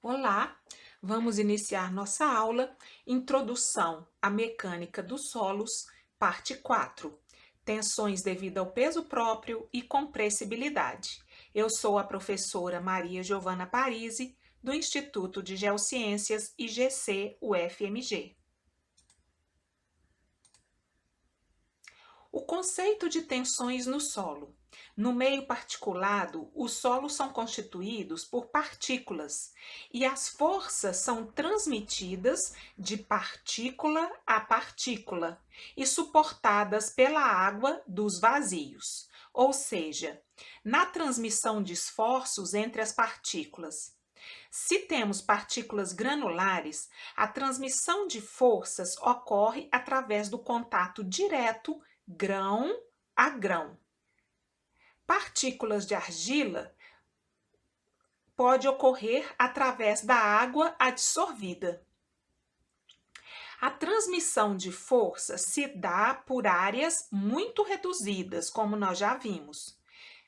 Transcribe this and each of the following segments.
Olá, vamos iniciar nossa aula Introdução à Mecânica dos Solos, parte 4. Tensões devido ao peso próprio e compressibilidade. Eu sou a professora Maria Giovana Parisi, do Instituto de Geociências IGC UFMG. O conceito de tensões no solo. No meio particulado, os solos são constituídos por partículas e as forças são transmitidas de partícula a partícula e suportadas pela água dos vazios, ou seja, na transmissão de esforços entre as partículas. Se temos partículas granulares, a transmissão de forças ocorre através do contato direto grão a grão. Partículas de argila pode ocorrer através da água adsorvida. A transmissão de força se dá por áreas muito reduzidas, como nós já vimos,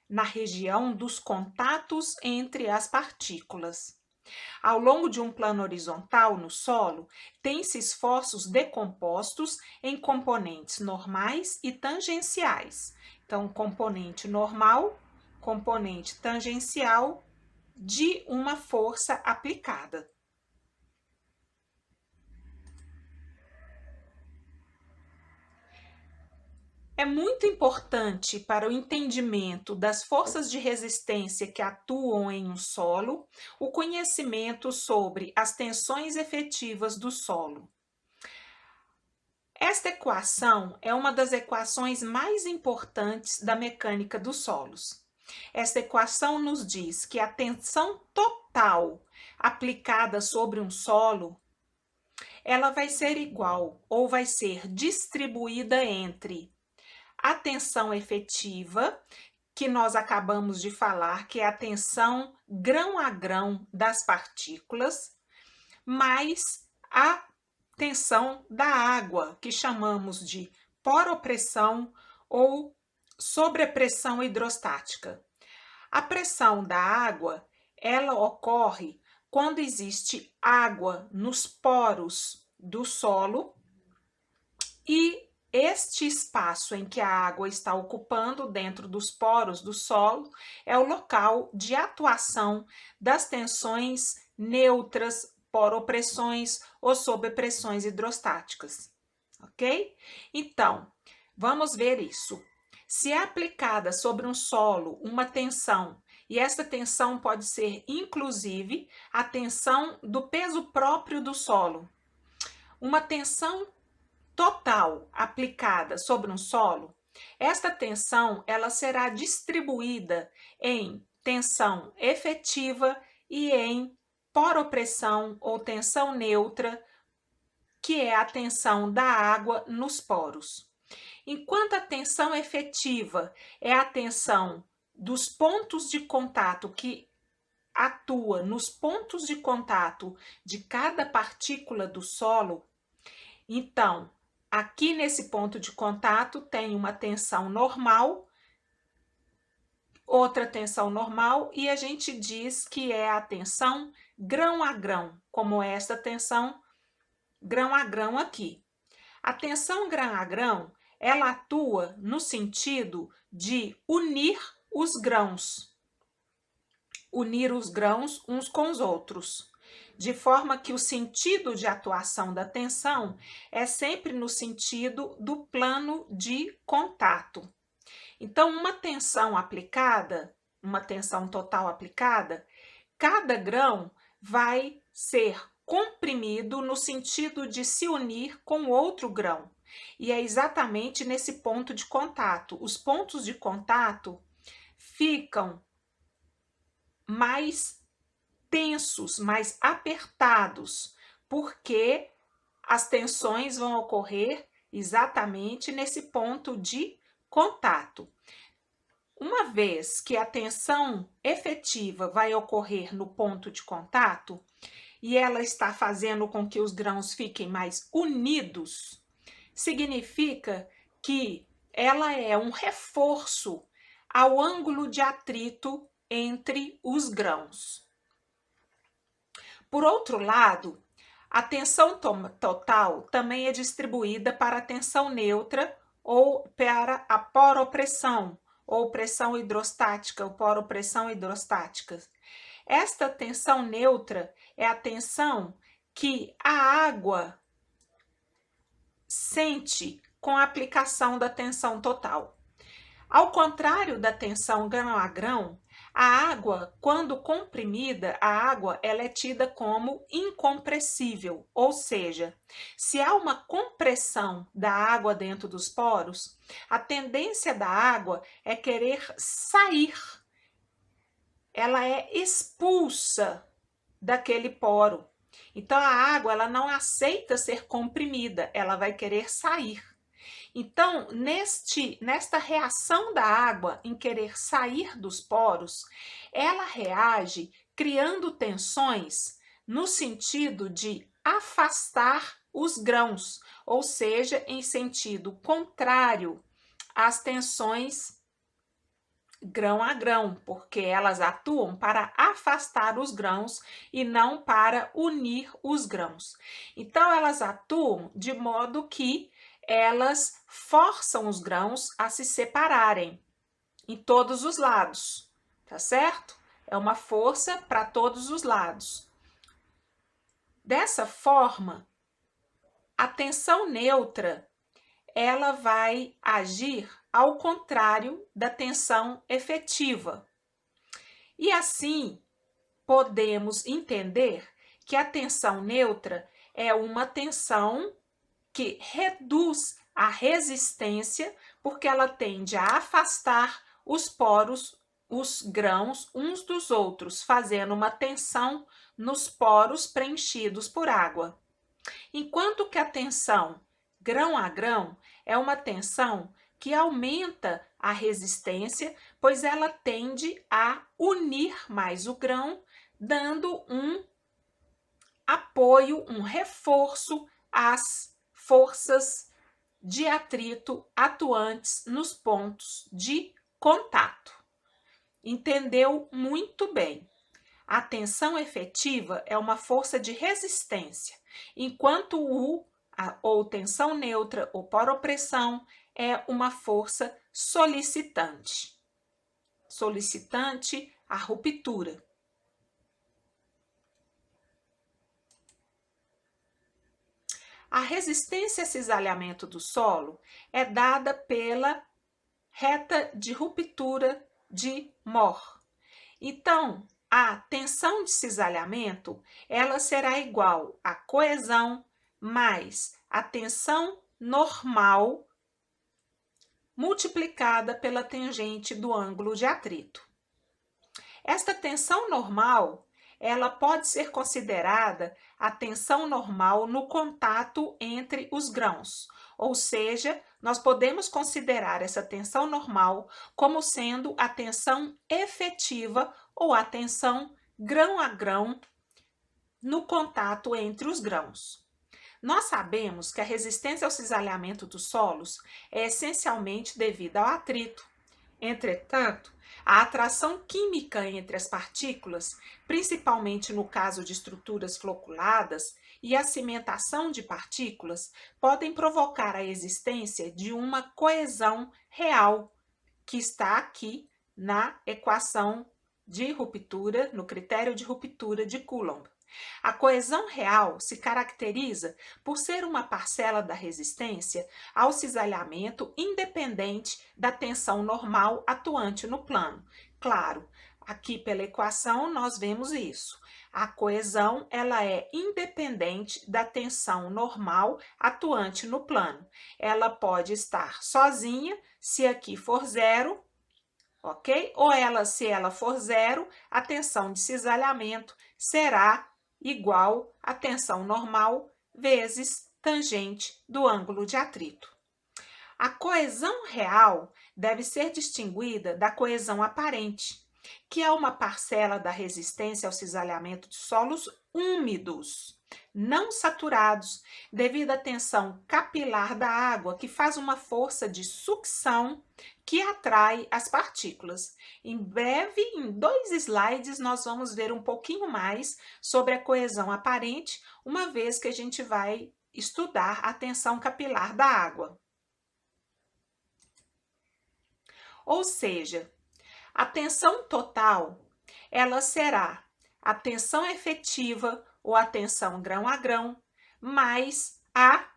na região dos contatos entre as partículas. Ao longo de um plano horizontal no solo, tem-se esforços decompostos em componentes normais e tangenciais. Então, componente normal, componente tangencial de uma força aplicada. É muito importante para o entendimento das forças de resistência que atuam em um solo, o conhecimento sobre as tensões efetivas do solo. Esta equação é uma das equações mais importantes da mecânica dos solos. Esta equação nos diz que a tensão total aplicada sobre um solo, ela vai ser igual ou vai ser distribuída entre a tensão efetiva, que nós acabamos de falar, que é a tensão grão a grão das partículas, mais a tensão da água, que chamamos de poropressão ou sobrepressão hidrostática. A pressão da água, ela ocorre quando existe água nos poros do solo e este espaço em que a água está ocupando dentro dos poros do solo é o local de atuação das tensões neutras, poropressões ou sobrepressões hidrostáticas, ok? Então, vamos ver isso. Se é aplicada sobre um solo uma tensão, e essa tensão pode ser, inclusive, a tensão do peso próprio do solo, uma tensão total aplicada sobre um solo, esta tensão ela será distribuída em tensão efetiva e em poropressão ou tensão neutra, que é a tensão da água nos poros. Enquanto a tensão efetiva é a tensão dos pontos de contato que atua nos pontos de contato de cada partícula do solo, então, aqui nesse ponto de contato tem uma tensão normal, outra tensão normal, e a gente diz que é a tensão grão a grão, como esta tensão grão a grão aqui. A tensão grão a grão, ela atua no sentido de unir os grãos uns com os outros, de forma que o sentido de atuação da tensão é sempre no sentido do plano de contato. Então, uma tensão aplicada, uma tensão total aplicada, cada grão vai ser comprimido no sentido de se unir com outro grão. E é exatamente nesse ponto de contato. Os pontos de contato ficam mais tensos, mais apertados, porque as tensões vão ocorrer exatamente nesse ponto de contato. Uma vez que a tensão efetiva vai ocorrer no ponto de contato e ela está fazendo com que os grãos fiquem mais unidos, significa que ela é um reforço ao ângulo de atrito entre os grãos. Por outro lado, a tensão total também é distribuída para a tensão neutra ou para a poropressão, ou pressão hidrostática, ou poropressão hidrostática. Esta tensão neutra é a tensão que a água sente com a aplicação da tensão total. Ao contrário da tensão grão a grão, a água, quando comprimida, a água ela é tida como incompressível, ou seja, se há uma compressão da água dentro dos poros, a tendência da água é querer sair. Ela é expulsa daquele poro. Então a água ela não aceita ser comprimida, ela vai querer sair. Então, nesta reação da água em querer sair dos poros, ela reage criando tensões no sentido de afastar os grãos, ou seja, em sentido contrário às tensões grão a grão, porque elas atuam para afastar os grãos e não para unir os grãos. Então, elas atuam de modo que elas forçam os grãos a se separarem em todos os lados, tá certo? É uma força para todos os lados. Dessa forma, a tensão neutra, ela vai agir ao contrário da tensão efetiva. E assim, podemos entender que a tensão neutra é uma tensão que reduz a resistência, porque ela tende a afastar os poros, os grãos, uns dos outros, fazendo uma tensão nos poros preenchidos por água. Enquanto que a tensão grão a grão é uma tensão que aumenta a resistência, pois ela tende a unir mais o grão, dando um apoio, um reforço às forças de atrito atuantes nos pontos de contato. Entendeu muito bem. A tensão efetiva é uma força de resistência, enquanto ou tensão neutra ou poropressão é uma força solicitante. Solicitante à ruptura. A resistência a cisalhamento do solo é dada pela reta de ruptura de Mohr. Então, a tensão de cisalhamento, ela será igual à coesão mais a tensão normal multiplicada pela tangente do ângulo de atrito. Esta tensão normal, ela pode ser considerada a tensão normal no contato entre os grãos, ou seja, nós podemos considerar essa tensão normal como sendo a tensão efetiva ou a tensão grão a grão no contato entre os grãos. Nós sabemos que a resistência ao cisalhamento dos solos é essencialmente devida ao atrito. Entretanto, a atração química entre as partículas, principalmente no caso de estruturas floculadas, e a cimentação de partículas podem provocar a existência de uma coesão real, que está aqui na equação de ruptura, no critério de ruptura de Coulomb. A coesão real se caracteriza por ser uma parcela da resistência ao cisalhamento independente da tensão normal atuante no plano. Claro, aqui pela equação nós vemos isso. A coesão ela é independente da tensão normal atuante no plano. Ela pode estar sozinha, se aqui for zero, ok? Ou se ela for zero, a tensão de cisalhamento será igual à tensão normal vezes tangente do ângulo de atrito. A coesão real deve ser distinguida da coesão aparente, que é uma parcela da resistência ao cisalhamento de solos úmidos, não saturados, devido à tensão capilar da água, que faz uma força de sucção que atrai as partículas. Em breve, em 2 slides, nós vamos ver um pouquinho mais sobre a coesão aparente, uma vez que a gente vai estudar a tensão capilar da água. Ou seja, a tensão total, ela será a tensão efetiva ou a tensão grão a grão, mais a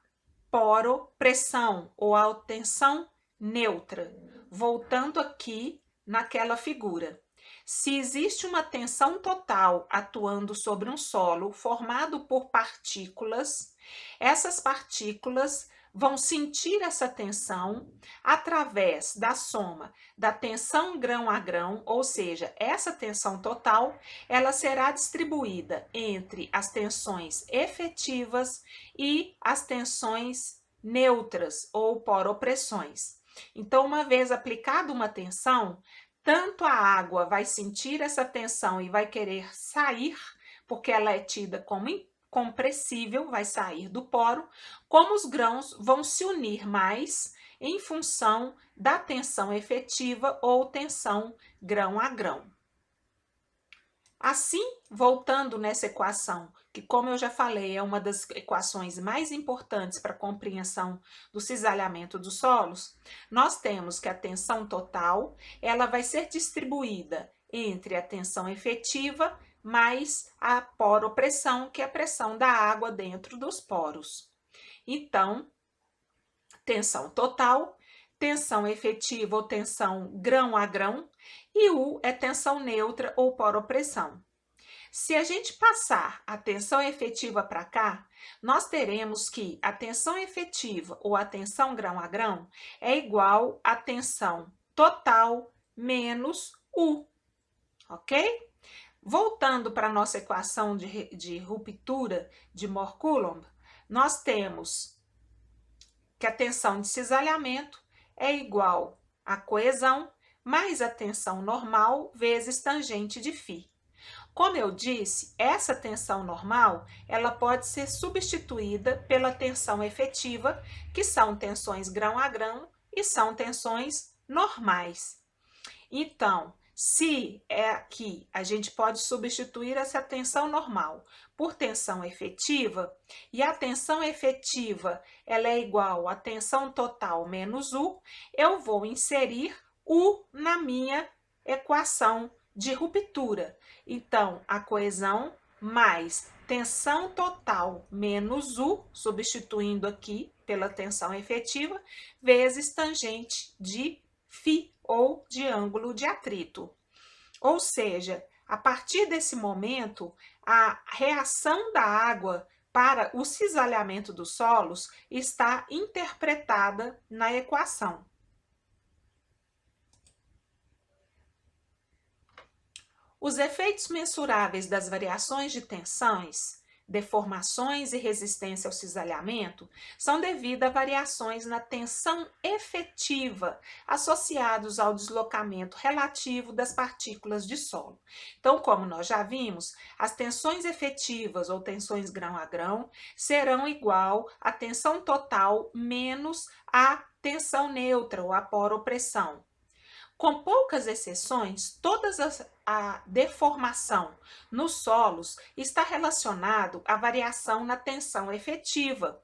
poropressão ou a tensão neutra. Voltando aqui naquela figura. Se existe uma tensão total atuando sobre um solo formado por partículas, essas partículas vão sentir essa tensão através da soma da tensão grão a grão, ou seja, essa tensão total, ela será distribuída entre as tensões efetivas e as tensões neutras ou poropressões. Então, uma vez aplicada uma tensão, tanto a água vai sentir essa tensão e vai querer sair, porque ela é tida como incompressível, vai sair do poro, como os grãos vão se unir mais em função da tensão efetiva ou tensão grão a grão. Assim, voltando nessa equação, que como eu já falei, é uma das equações mais importantes para a compreensão do cisalhamento dos solos, nós temos que a tensão total, ela vai ser distribuída entre a tensão efetiva mais a poropressão, que é a pressão da água dentro dos poros. Então, tensão total, tensão efetiva ou tensão grão a grão, e U é tensão neutra ou poropressão. Se a gente passar a tensão efetiva para cá, nós teremos que a tensão efetiva ou a tensão grão a grão é igual à tensão total menos U, ok? Voltando para a nossa equação de ruptura de Mohr-Coulomb, nós temos que a tensão de cisalhamento é igual à coesão mais a tensão normal vezes tangente de φ. Como eu disse, essa tensão normal, ela pode ser substituída pela tensão efetiva, que são tensões grão a grão e são tensões normais. Então, se é aqui, a gente pode substituir essa tensão normal por tensão efetiva, e a tensão efetiva ela é igual à tensão total menos U, eu vou inserir U na minha equação de ruptura. Então, a coesão mais tensão total menos U, substituindo aqui pela tensão efetiva, vezes tangente de φ ou de ângulo de atrito. Ou seja, a partir desse momento, a reação da água para o cisalhamento dos solos está interpretada na equação. Os efeitos mensuráveis das variações de tensões, deformações e resistência ao cisalhamento são devidas a variações na tensão efetiva associados ao deslocamento relativo das partículas de solo. Então, como nós já vimos, as tensões efetivas ou tensões grão a grão serão igual à tensão total menos a tensão neutra ou a poropressão. Com poucas exceções, a deformação nos solos está relacionado à variação na tensão efetiva.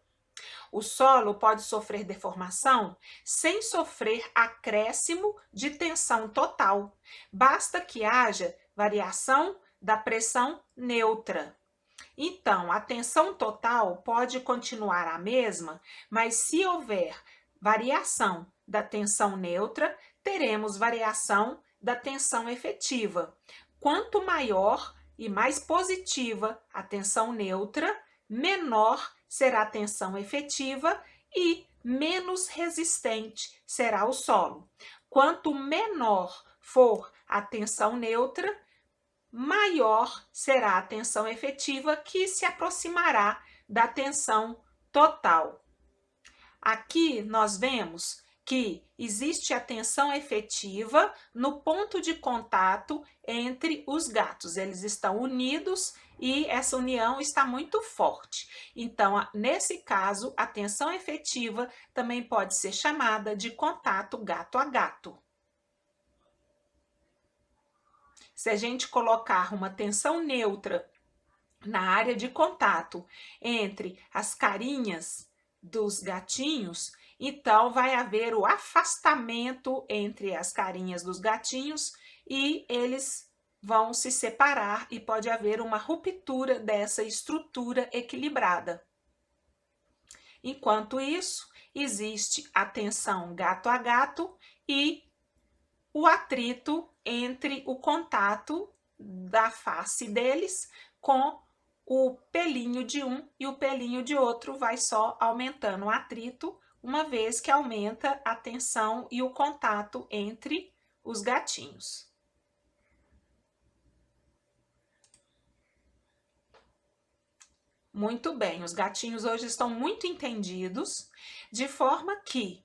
O solo pode sofrer deformação sem sofrer acréscimo de tensão total. Basta que haja variação da pressão neutra. Então, a tensão total pode continuar a mesma, mas se houver variação da tensão neutra, teremos variação da tensão efetiva. Quanto maior e mais positiva a tensão neutra, menor será a tensão efetiva e menos resistente será o solo. Quanto menor for a tensão neutra, maior será a tensão efetiva, que se aproximará da tensão total. Aqui nós vemos que existe a tensão efetiva no ponto de contato entre os gatos. Eles estão unidos e essa união está muito forte. Então, nesse caso, a tensão efetiva também pode ser chamada de contato gato a gato. Se a gente colocar uma tensão neutra na área de contato entre as carinhas dos gatinhos, então vai haver o afastamento entre as carinhas dos gatinhos e eles vão se separar e pode haver uma ruptura dessa estrutura equilibrada. Enquanto isso, existe a tensão gato a gato e o atrito entre o contato da face deles com o pelinho de um e o pelinho de outro, vai só aumentando o atrito, uma vez que aumenta a tensão e o contato entre os gatinhos. Muito bem, os gatinhos hoje estão muito entendidos, de forma que,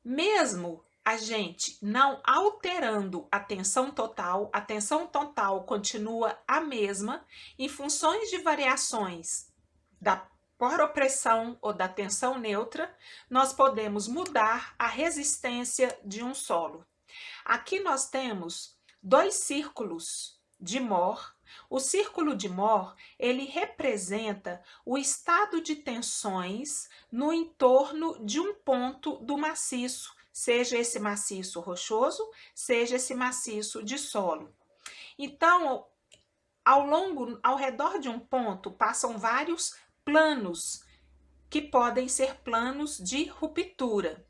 mesmo a gente não alterando a tensão total continua a mesma, em funções de variações da poropressão ou da tensão neutra, nós podemos mudar a resistência de um solo. Aqui nós temos dois círculos de Mohr. O círculo de Mohr, ele representa o estado de tensões no entorno de um ponto do maciço, seja esse maciço rochoso, seja esse maciço de solo. Então, ao redor de um ponto, passam vários planos, que podem ser planos de ruptura.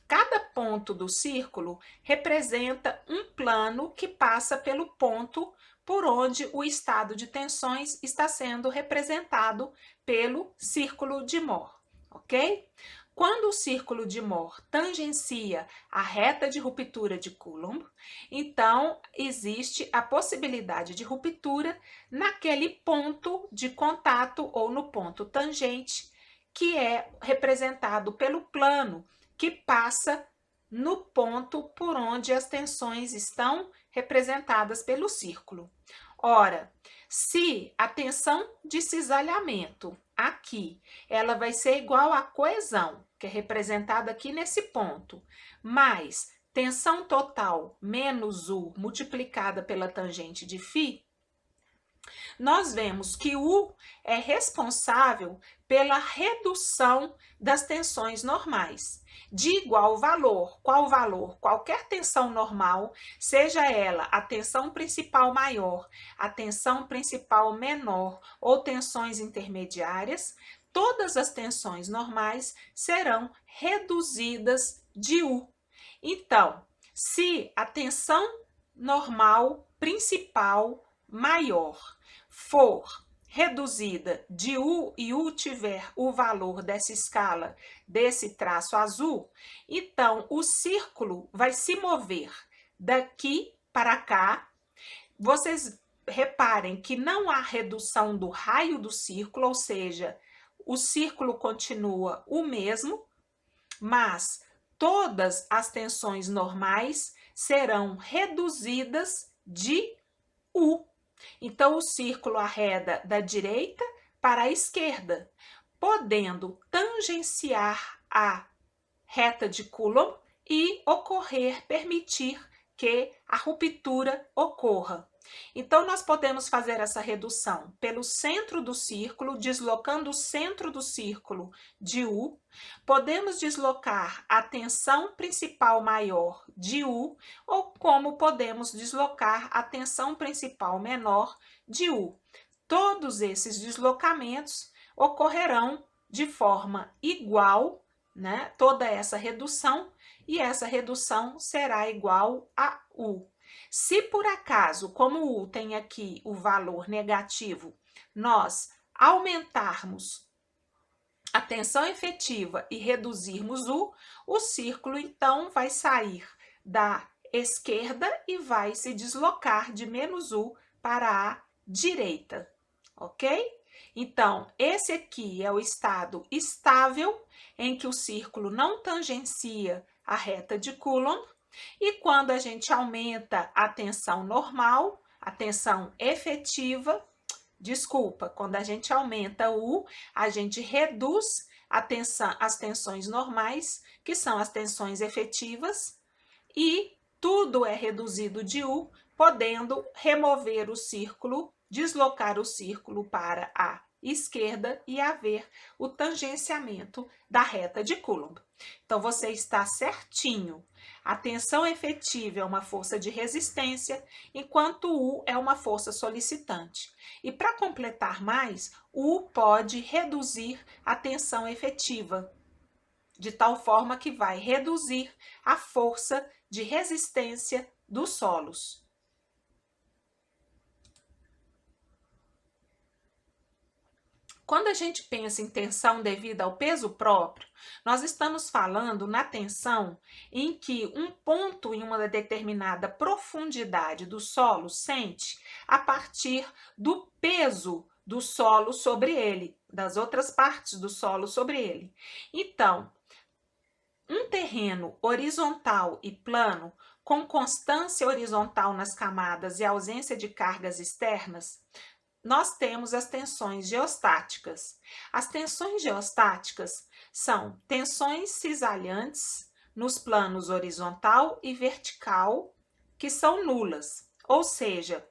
Cada ponto do círculo representa um plano que passa pelo ponto por onde o estado de tensões está sendo representado pelo círculo de Mohr, ok? Quando o círculo de Mohr tangencia a reta de ruptura de Coulomb, então existe a possibilidade de ruptura naquele ponto de contato ou no ponto tangente, que é representado pelo plano que passa no ponto por onde as tensões estão representadas pelo círculo. Ora, se a tensão de cisalhamento aqui, ela vai ser igual à coesão, que é representada aqui nesse ponto, mais tensão total menos U multiplicada pela tangente de φ, nós vemos que U é responsável pela redução das tensões normais. De igual valor, qual valor? Qualquer tensão normal, seja ela a tensão principal maior, a tensão principal menor ou tensões intermediárias, todas as tensões normais serão reduzidas de U. Então, se a tensão normal principal maior for reduzida de U e U tiver o valor dessa escala, desse traço azul, então o círculo vai se mover daqui para cá. Vocês reparem que não há redução do raio do círculo, ou seja, o círculo continua o mesmo, mas todas as tensões normais serão reduzidas de U. Então, o círculo arreda da direita para a esquerda, podendo tangenciar a reta de Coulomb e permitir que a ruptura ocorra. Então, nós podemos fazer essa redução pelo centro do círculo, deslocando o centro do círculo de U. Podemos deslocar a tensão principal maior de U, ou como podemos deslocar a tensão principal menor de U. Todos esses deslocamentos ocorrerão de forma igual, né? Toda essa redução, e essa redução será igual a U. Se por acaso, como U tem aqui o valor negativo, nós aumentarmos a tensão efetiva e reduzirmos U, o círculo então vai sair da esquerda e vai se deslocar de menos U para a direita, ok? Então, esse aqui é o estado estável, em que o círculo não tangencia a reta de Coulomb, e quando a gente aumenta a tensão normal, a tensão efetiva, desculpa, quando a gente aumenta U, a gente reduz as tensões normais, que são as tensões efetivas, e tudo é reduzido de U, podendo remover o círculo, deslocar o círculo para a esquerda e haver o tangenciamento da reta de Coulomb. Então, você está certinho. A tensão efetiva é uma força de resistência, enquanto U é uma força solicitante. E para completar mais, U pode reduzir a tensão efetiva, de tal forma que vai reduzir a força de resistência dos solos. Quando a gente pensa em tensão devida ao peso próprio, nós estamos falando na tensão em que um ponto em uma determinada profundidade do solo sente a partir do peso do solo sobre ele, das outras partes do solo sobre ele. Então, um terreno horizontal e plano, com constância horizontal nas camadas e ausência de cargas externas, nós temos as tensões geostáticas. As tensões geostáticas são tensões cisalhantes nos planos horizontal e vertical, que são nulas. Ou seja,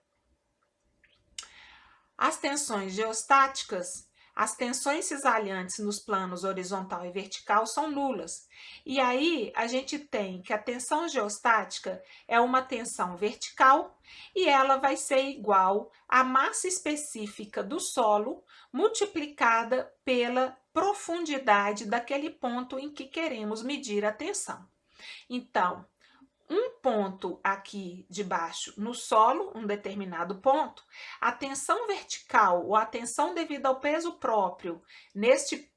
as tensões geostáticas, as tensões cisalhantes nos planos horizontal e vertical são nulas. E aí a gente tem que a tensão geostática é uma tensão vertical e ela vai ser igual à massa específica do solo multiplicada pela profundidade daquele ponto em que queremos medir a tensão. Então, um ponto aqui de baixo no solo, um determinado ponto, a tensão vertical ou a tensão devida ao peso próprio neste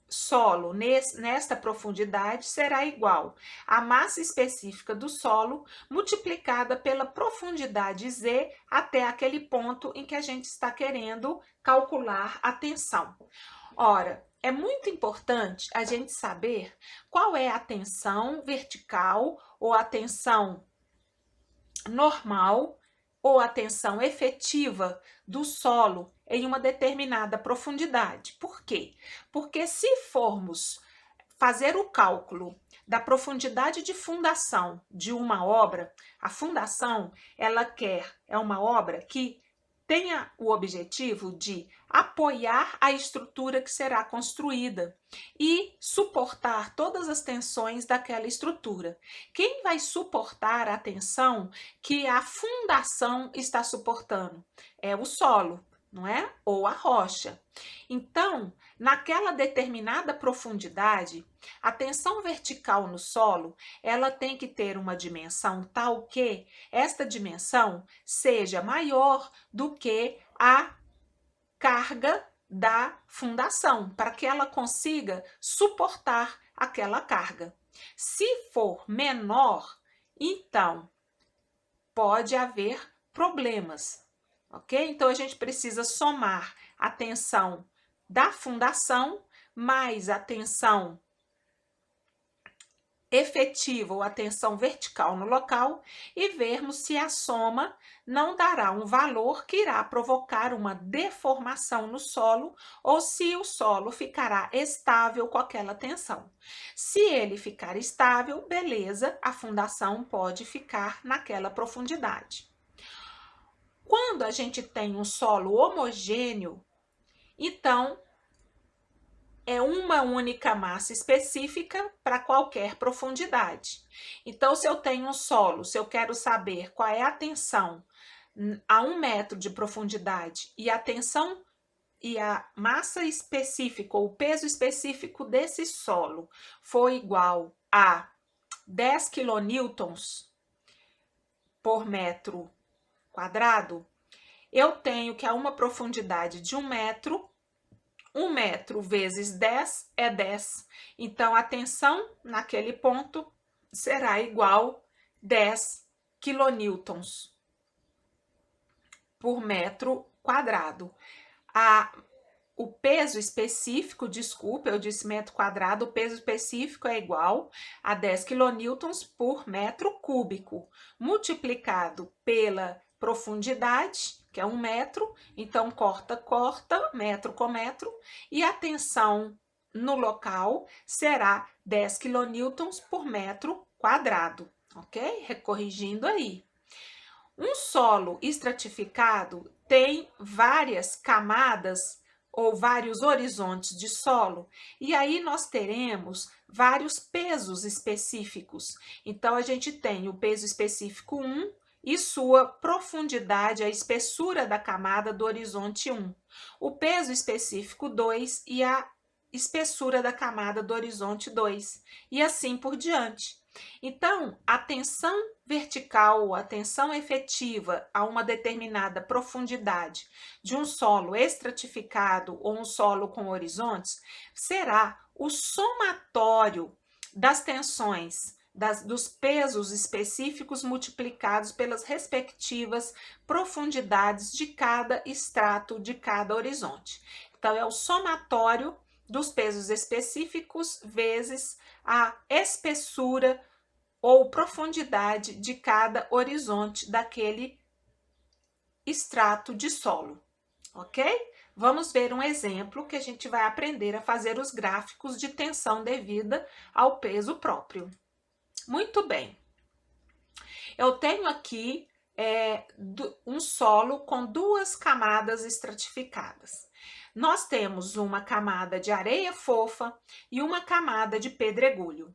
solo, nesta profundidade, será igual à massa específica do solo multiplicada pela profundidade Z até aquele ponto em que a gente está querendo calcular a tensão. Ora, é muito importante a gente saber qual é a tensão vertical ou a tensão normal ou a tensão efetiva do solo em uma determinada profundidade. Por quê? Porque se formos fazer o cálculo da profundidade de fundação de uma obra, a fundação, é uma obra que tenha o objetivo de apoiar a estrutura que será construída e suportar todas as tensões daquela estrutura. Quem vai suportar a tensão que a fundação está suportando? É o solo, não é? Ou a rocha. Então, naquela determinada profundidade, a tensão vertical no solo, ela tem que ter uma dimensão tal que esta dimensão seja maior do que a carga da fundação, para que ela consiga suportar aquela carga. Se for menor, então pode haver problemas, ok? Então a gente precisa somar a tensão da fundação mais a tensão efetiva ou a tensão vertical no local e vermos se a soma não dará um valor que irá provocar uma deformação no solo ou se o solo ficará estável com aquela tensão. Se ele ficar estável, beleza, a fundação pode ficar naquela profundidade. Quando a gente tem um solo homogêneo, então é uma única massa específica para qualquer profundidade. Então, se eu tenho um solo, se eu quero saber qual é a tensão a 1 metro de profundidade e a tensão e a massa específica ou o peso específico desse solo for igual a 10 quilonewtons por metro quadrado, eu tenho que a uma profundidade de 1 metro, 1 metro vezes 10 é 10. Então, a tensão naquele ponto será igual a 10 quilonewtons por metro quadrado. A o peso específico, desculpa, eu disse metro quadrado, o peso específico é igual a 10 quilonewtons por metro cúbico, multiplicado pela profundidade, que é 1 metro, então corta, metro com metro, e a tensão no local será 10 quilonewtons por metro quadrado, ok? Recorrigindo aí. Um solo estratificado tem várias camadas ou vários horizontes de solo, e aí nós teremos vários pesos específicos. Então, a gente tem o peso específico 1 e sua profundidade, a espessura da camada do horizonte 1. O peso específico 2 e a espessura da camada do horizonte 2, e assim por diante. Então, a tensão vertical, a tensão efetiva a uma determinada profundidade de um solo estratificado ou um solo com horizontes será o somatório das tensões, dos pesos específicos multiplicados pelas respectivas profundidades de cada estrato, de cada horizonte. Então, é o somatório dos pesos específicos vezes a espessura ou profundidade de cada horizonte daquele extrato de solo, ok? Vamos ver um exemplo que a gente vai aprender a fazer os gráficos de tensão devida ao peso próprio. Muito bem. Eu tenho aqui um solo com duas camadas estratificadas. Nós temos uma camada de areia fofa e uma camada de pedregulho.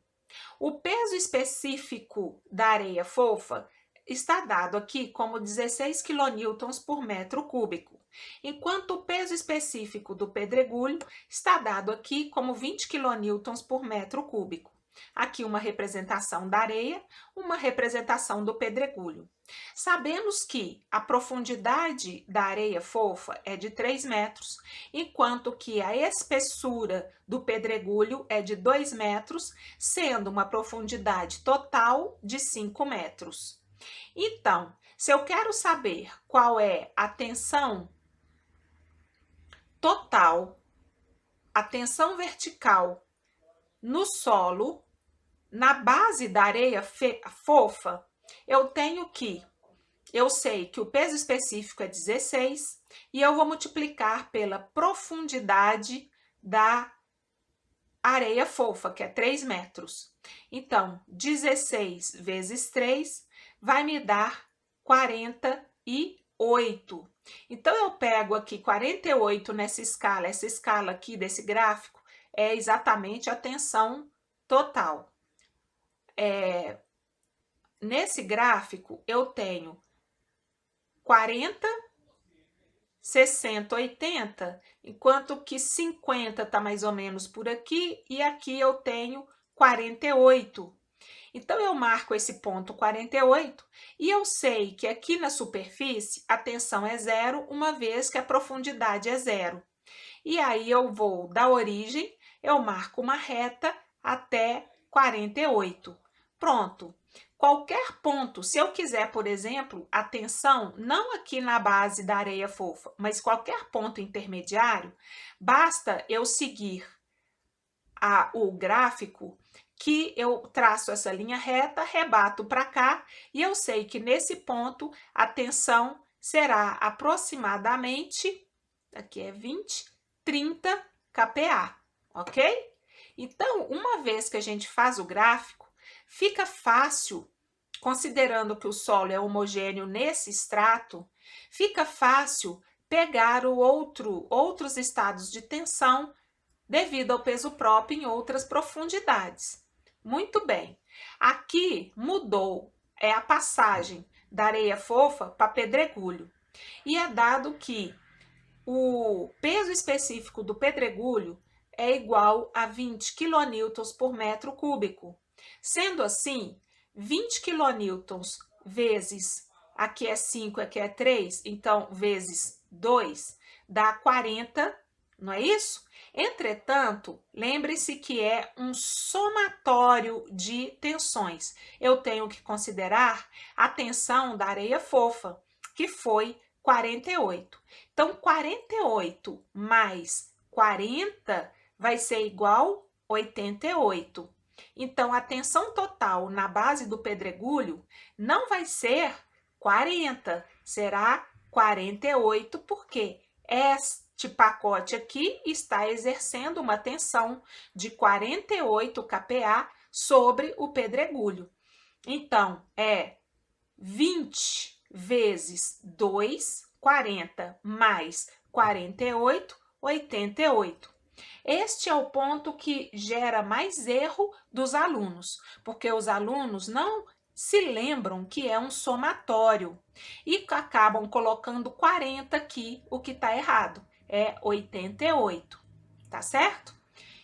O peso específico da areia fofa está dado aqui como 16 quilonewtons por metro cúbico, enquanto o peso específico do pedregulho está dado aqui como 20 quilonewtons por metro cúbico. Aqui uma representação da areia, uma representação do pedregulho. Sabemos que a profundidade da areia fofa é de 3 metros, enquanto que a espessura do pedregulho é de 2 metros, sendo uma profundidade total de 5 metros. Então, se eu quero saber qual é a tensão total, a tensão vertical no solo, na base da areia fofa, eu sei que o peso específico é 16 e eu vou multiplicar pela profundidade da areia fofa, que é 3 metros. Então, 16 vezes 3 vai me dar 48. Então, eu pego aqui 48 nessa escala, essa escala aqui desse gráfico é exatamente a tensão total. Nesse gráfico, eu tenho 40, 60, 80, enquanto que 50 está mais ou menos por aqui, e aqui eu tenho 48. Então, eu marco esse ponto 48 e eu sei que aqui na superfície a tensão é zero, uma vez que a profundidade é zero. E aí eu vou da origem, eu marco uma reta até 48. Pronto. Qualquer ponto, se eu quiser, por exemplo, a tensão, não aqui na base da areia fofa, mas qualquer ponto intermediário, basta eu seguir o gráfico que eu traço essa linha reta, rebato para cá e eu sei que nesse ponto a tensão será aproximadamente, aqui é 20, 30 kPa, ok? Então, uma vez que a gente faz o gráfico, fica fácil, considerando que o solo é homogêneo nesse extrato, fica fácil pegar outros estados de tensão devido ao peso próprio em outras profundidades. Muito bem. Aqui mudou a passagem da areia fofa para pedregulho. E é dado que o peso específico do pedregulho é igual a 20 quilonewtons por metro cúbico. Sendo assim, 20 quilonewtons vezes, aqui é 5, aqui é 3, então vezes 2 dá 40, não é isso? Entretanto, lembre-se que é um somatório de tensões. Eu tenho que considerar a tensão da areia fofa, que foi 48. Então, 48 mais 40 vai ser igual 88. Então, a tensão total na base do pedregulho não vai ser 40, será 48, porque este pacote aqui está exercendo uma tensão de 48 kPa sobre o pedregulho. Então, é 20 vezes 2, 40, mais 48, 88. Este é o ponto que gera mais erro dos alunos, porque os alunos não se lembram que é um somatório e acabam colocando 40 aqui, o que está errado, é 88, tá certo?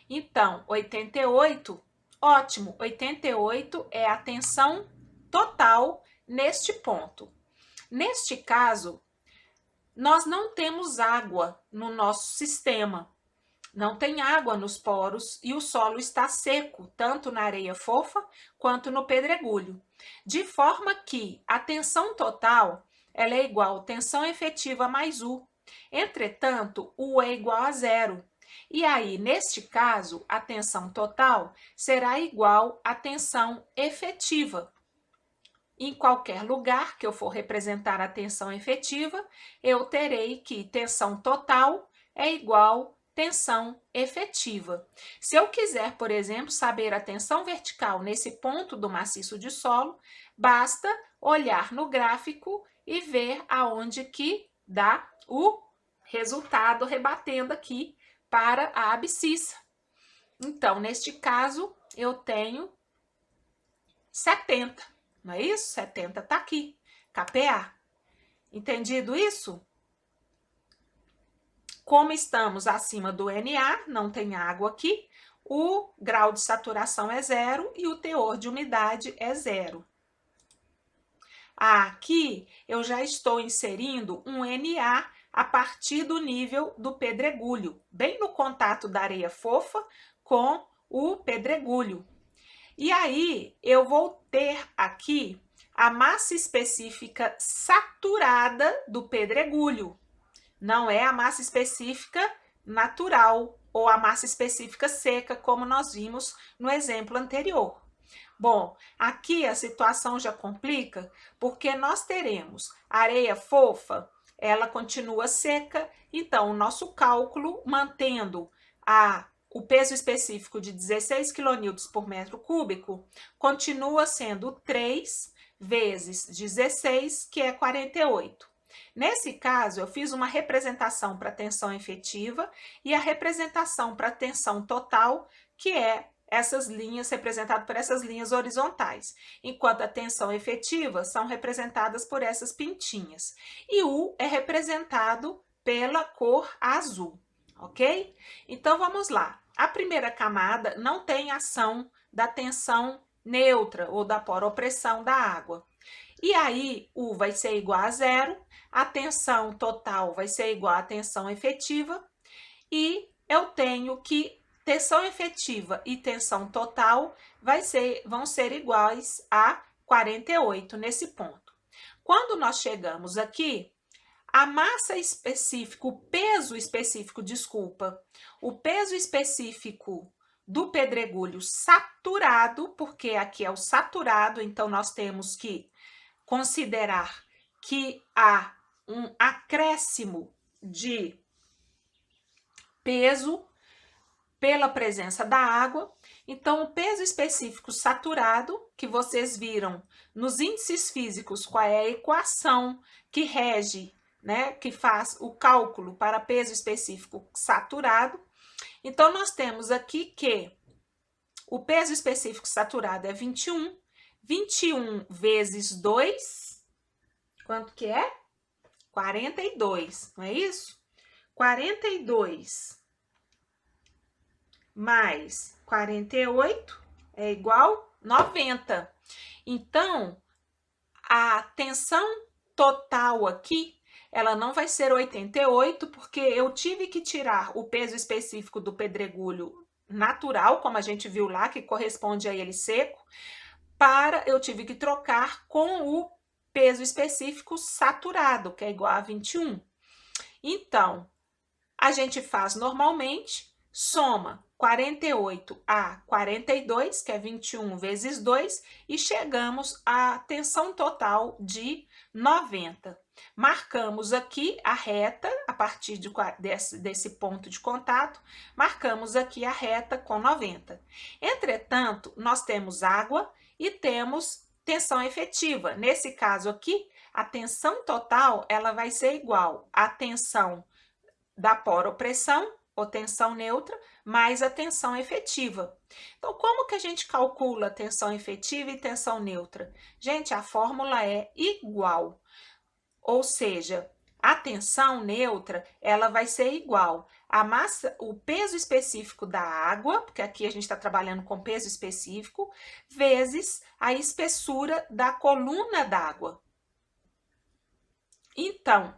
Então, 88, ótimo, 88 é a tensão total neste ponto. Neste caso, nós não temos água no nosso sistema. Não tem água nos poros e o solo está seco, tanto na areia fofa quanto no pedregulho. De forma que a tensão total ela é igual a tensão efetiva mais U. Entretanto, U é igual a zero. E aí, neste caso, a tensão total será igual à tensão efetiva. Em qualquer lugar que eu for representar a tensão efetiva, eu terei que tensão total é igual tensão efetiva. Se eu quiser, por exemplo, saber a tensão vertical nesse ponto do maciço de solo, basta olhar no gráfico e ver aonde que dá o resultado rebatendo aqui para a abscissa. Então, neste caso, eu tenho 70, não é isso? 70 está aqui, kPa. Entendido isso? Como estamos acima do Na, não tem água aqui, o grau de saturação é zero e o teor de umidade é zero. Aqui eu já estou inserindo um Na a partir do nível do pedregulho, bem no contato da areia fofa com o pedregulho. E aí eu vou ter aqui a massa específica saturada do pedregulho. Não é a massa específica natural ou a massa específica seca, como nós vimos no exemplo anterior. Bom, aqui a situação já complica, porque nós teremos areia fofa, ela continua seca, então o nosso cálculo, mantendo o peso específico de 16 kN por metro cúbico, continua sendo 3 vezes 16, que é 48. Nesse caso, eu fiz uma representação para a tensão efetiva e a representação para a tensão total, que é essas linhas, representado por essas linhas horizontais, enquanto a tensão efetiva são representadas por essas pintinhas. E U é representado pela cor azul, ok? Então, vamos lá. A primeira camada não tem ação da tensão neutra ou da poropressão da água. E aí, U vai ser igual a zero, a tensão total vai ser igual à tensão efetiva, e eu tenho que tensão efetiva e tensão total vão ser iguais a 48 nesse ponto. Quando nós chegamos aqui, a massa específica, o peso específico do pedregulho saturado, porque aqui é o saturado, então nós temos que considerar que há um acréscimo de peso pela presença da água. Então, o peso específico saturado, que vocês viram nos índices físicos, qual é a equação que rege, né, que faz o cálculo para peso específico saturado. Então, nós temos aqui que o peso específico saturado é 21. 21 vezes 2, quanto que é? 42, não é isso? 42 mais 48 é igual a 90. Então, a tensão total aqui, ela não vai ser 88, porque eu tive que tirar o peso específico do pedregulho natural, como a gente viu lá, que corresponde a ele seco, eu tive que trocar com o peso específico saturado, que é igual a 21. Então, a gente faz normalmente, soma 48 a 42, que é 21 vezes 2, e chegamos à tensão total de 90. Marcamos aqui a reta, a partir desse ponto de contato, marcamos aqui a reta com 90. Entretanto, nós temos água e temos tensão efetiva. Nesse caso aqui, a tensão total ela vai ser igual à tensão da poropressão, ou tensão neutra, mais a tensão efetiva. Então, como que a gente calcula tensão efetiva e tensão neutra? Gente, a fórmula é igual, ou seja, a tensão neutra, ela vai ser igual a massa, o peso específico da água, porque aqui a gente está trabalhando com peso específico, vezes a espessura da coluna d'água. Então,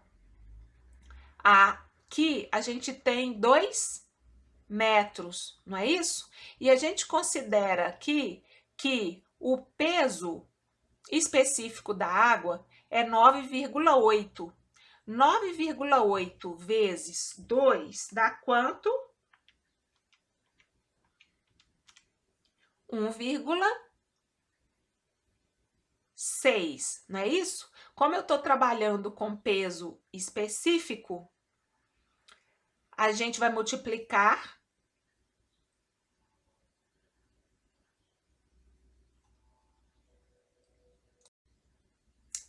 aqui a gente tem 2 metros, não é isso? E a gente considera aqui que o peso específico da água é 9,8. 9,8 vezes 2 dá quanto? 1,6, não é isso? Como eu estou trabalhando com peso específico, a gente vai multiplicar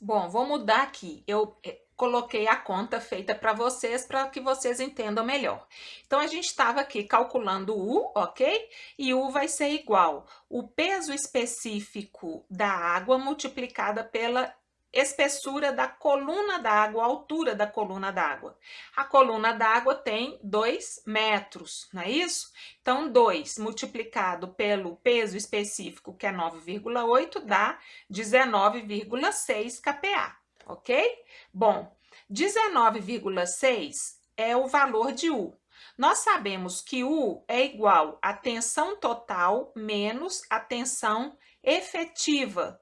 Bom, vou mudar aqui. Eu coloquei a conta feita para que vocês entendam melhor. Então, a gente estava aqui calculando U, ok? E U vai ser igual o peso específico da água multiplicada pela espessura da coluna d'água, a altura da coluna d'água. A coluna d'água tem 2 metros, não é isso? Então, 2 multiplicado pelo peso específico, que é 9,8, dá 19,6 kPa, ok? Bom, 19,6 é o valor de U. Nós sabemos que U é igual à tensão total menos a tensão efetiva.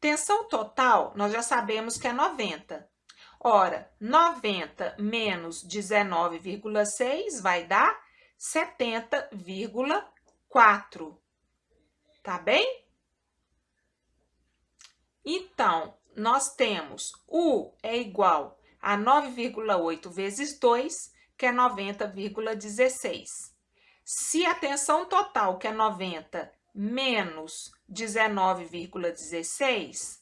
Tensão total, nós já sabemos que é 90. Ora, 90 menos 19,6 vai dar 70,4. Tá bem? Então, nós temos U é igual a 9,8 vezes 2, que é 90,16. Se a tensão total, que é 90, menos 19,16,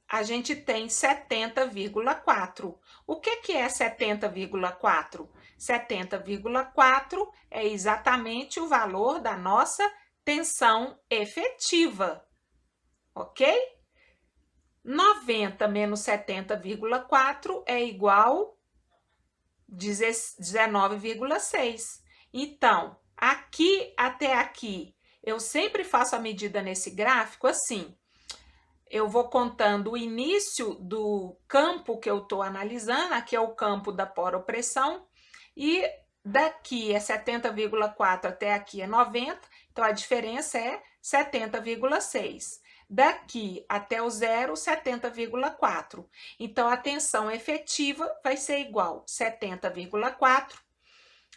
a gente tem 70,4. O que é 70,4? 70,4 é exatamente o valor da nossa tensão efetiva, ok? 90 menos 70,4 é igual a 19,6. Então, aqui até aqui, eu sempre faço a medida nesse gráfico assim. Eu vou contando o início do campo que eu estou analisando, aqui é o campo da poropressão, e daqui é 70,4 até aqui é 90, então a diferença é 70,6. Daqui até o zero, 70,4. Então, a tensão efetiva vai ser igual a 70,4,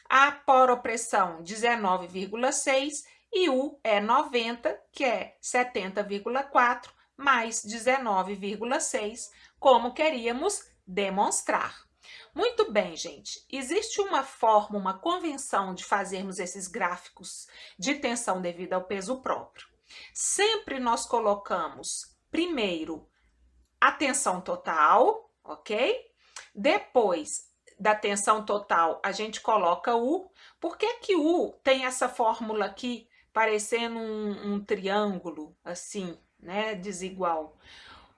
a poropressão 19,6 e U é 90, que é 70,4 mais 19,6, como queríamos demonstrar. Muito bem, gente. Existe uma forma, uma convenção de fazermos esses gráficos de tensão devida ao peso próprio. Sempre nós colocamos primeiro a tensão total, ok? Depois da tensão total, a gente coloca U. Por que que U tem essa fórmula aqui, parecendo um triângulo, assim, né, desigual?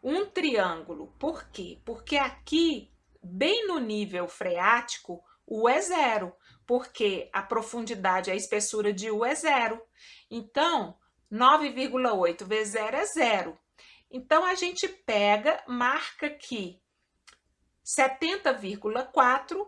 Um triângulo, por quê? Porque aqui, bem no nível freático, U é zero, porque a profundidade, a espessura de U é zero. Então, 9,8 vezes zero é zero. Então, a gente pega, marca aqui 70,4,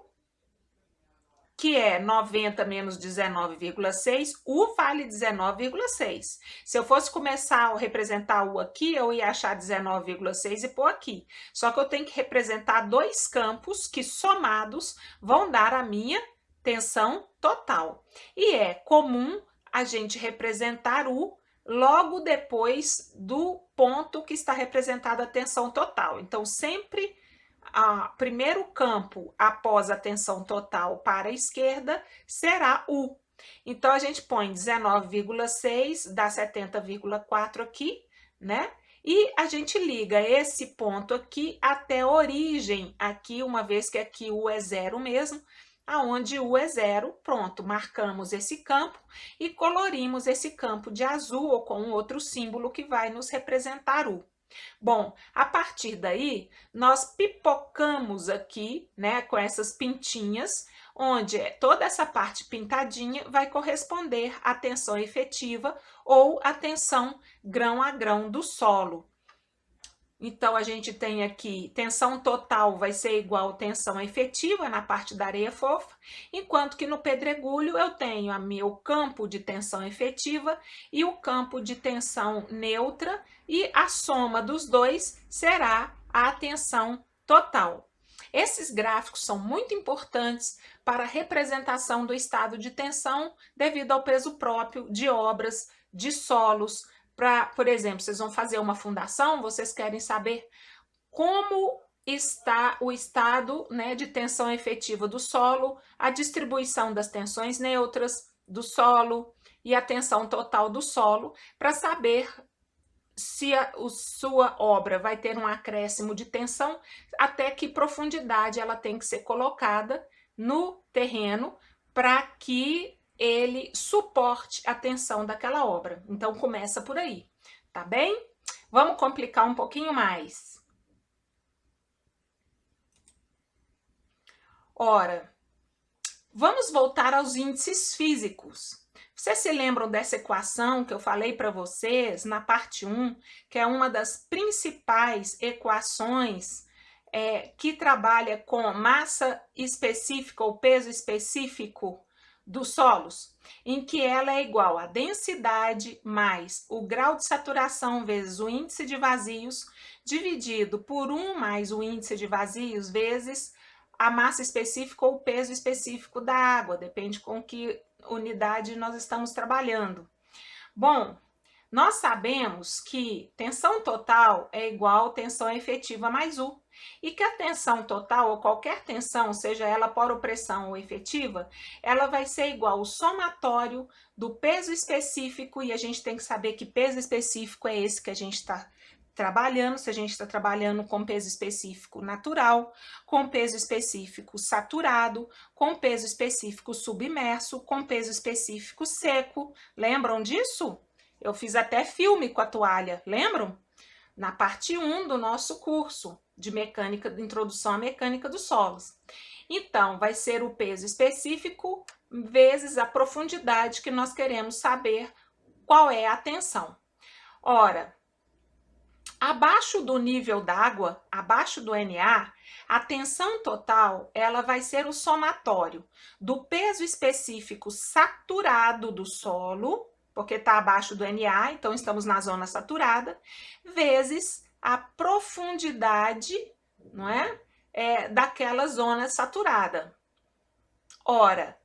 que é 90 menos 19,6, U vale 19,6. Se eu fosse começar a representar U aqui, eu ia achar 19,6 e pôr aqui. Só que eu tenho que representar dois campos que somados vão dar a minha tensão total. E é comum a gente representar U logo depois do ponto que está representada a tensão total. Então, sempre primeiro campo após a tensão total para a esquerda será U. Então, a gente põe 19,6 dá 70,4 aqui, né? E a gente liga esse ponto aqui até a origem aqui, uma vez que aqui U é zero mesmo, aonde U é zero, pronto, marcamos esse campo e colorimos esse campo de azul ou com outro símbolo que vai nos representar U. Bom, a partir daí, nós pipocamos aqui, né, com essas pintinhas, onde toda essa parte pintadinha vai corresponder à tensão efetiva ou à tensão grão a grão do solo. Então, a gente tem aqui, tensão total vai ser igual a tensão efetiva na parte da areia fofa, enquanto que no pedregulho eu tenho meu campo de tensão efetiva e o campo de tensão neutra, e a soma dos dois será a tensão total. Esses gráficos são muito importantes para a representação do estado de tensão devido ao peso próprio de obras, de solos. Por exemplo, vocês vão fazer uma fundação, vocês querem saber como está o estado, né, de tensão efetiva do solo, a distribuição das tensões neutras do solo e a tensão total do solo, para saber se sua obra vai ter um acréscimo de tensão, até que profundidade ela tem que ser colocada no terreno para que ele suporte a tensão daquela obra. Então, começa por aí, tá bem? Vamos complicar um pouquinho mais. Ora, vamos voltar aos índices físicos. Vocês se lembram dessa equação que eu falei para vocês na parte 1, que é uma das principais equações que trabalha com massa específica ou peso específico dos solos, em que ela é igual a densidade mais o grau de saturação vezes o índice de vazios, dividido por 1 mais o índice de vazios vezes a massa específica ou o peso específico da água, depende com que unidade nós estamos trabalhando. Bom, nós sabemos que tensão total é igual a tensão efetiva mais U, e que a tensão total, ou qualquer tensão, seja ela por opressão ou efetiva, ela vai ser igual ao somatório do peso específico, e a gente tem que saber que peso específico é esse que a gente está trabalhando, se a gente está trabalhando com peso específico natural, com peso específico saturado, com peso específico submerso, com peso específico seco. Lembram disso? Eu fiz até filme com a toalha, lembram? Na parte 1 do nosso curso de mecânica, de introdução à mecânica dos solos. Então, vai ser o peso específico vezes a profundidade que nós queremos saber qual é a tensão. Ora, abaixo do nível d'água, abaixo do NA, a tensão total ela vai ser o somatório do peso específico saturado do solo, porque está abaixo do NA, então estamos na zona saturada, vezes a profundidade, não é? Daquela zona saturada. Ora,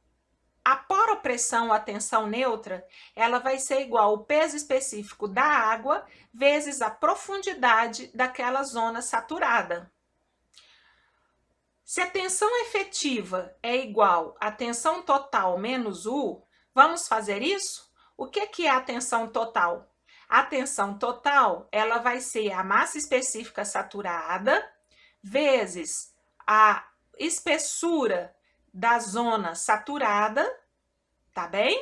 a poropressão, a tensão neutra, ela vai ser igual ao peso específico da água vezes a profundidade daquela zona saturada. Se a tensão efetiva é igual à tensão total menos U, vamos fazer isso? O que é a tensão total? A tensão total, ela vai ser a massa específica saturada vezes a espessura da zona saturada, tá bem?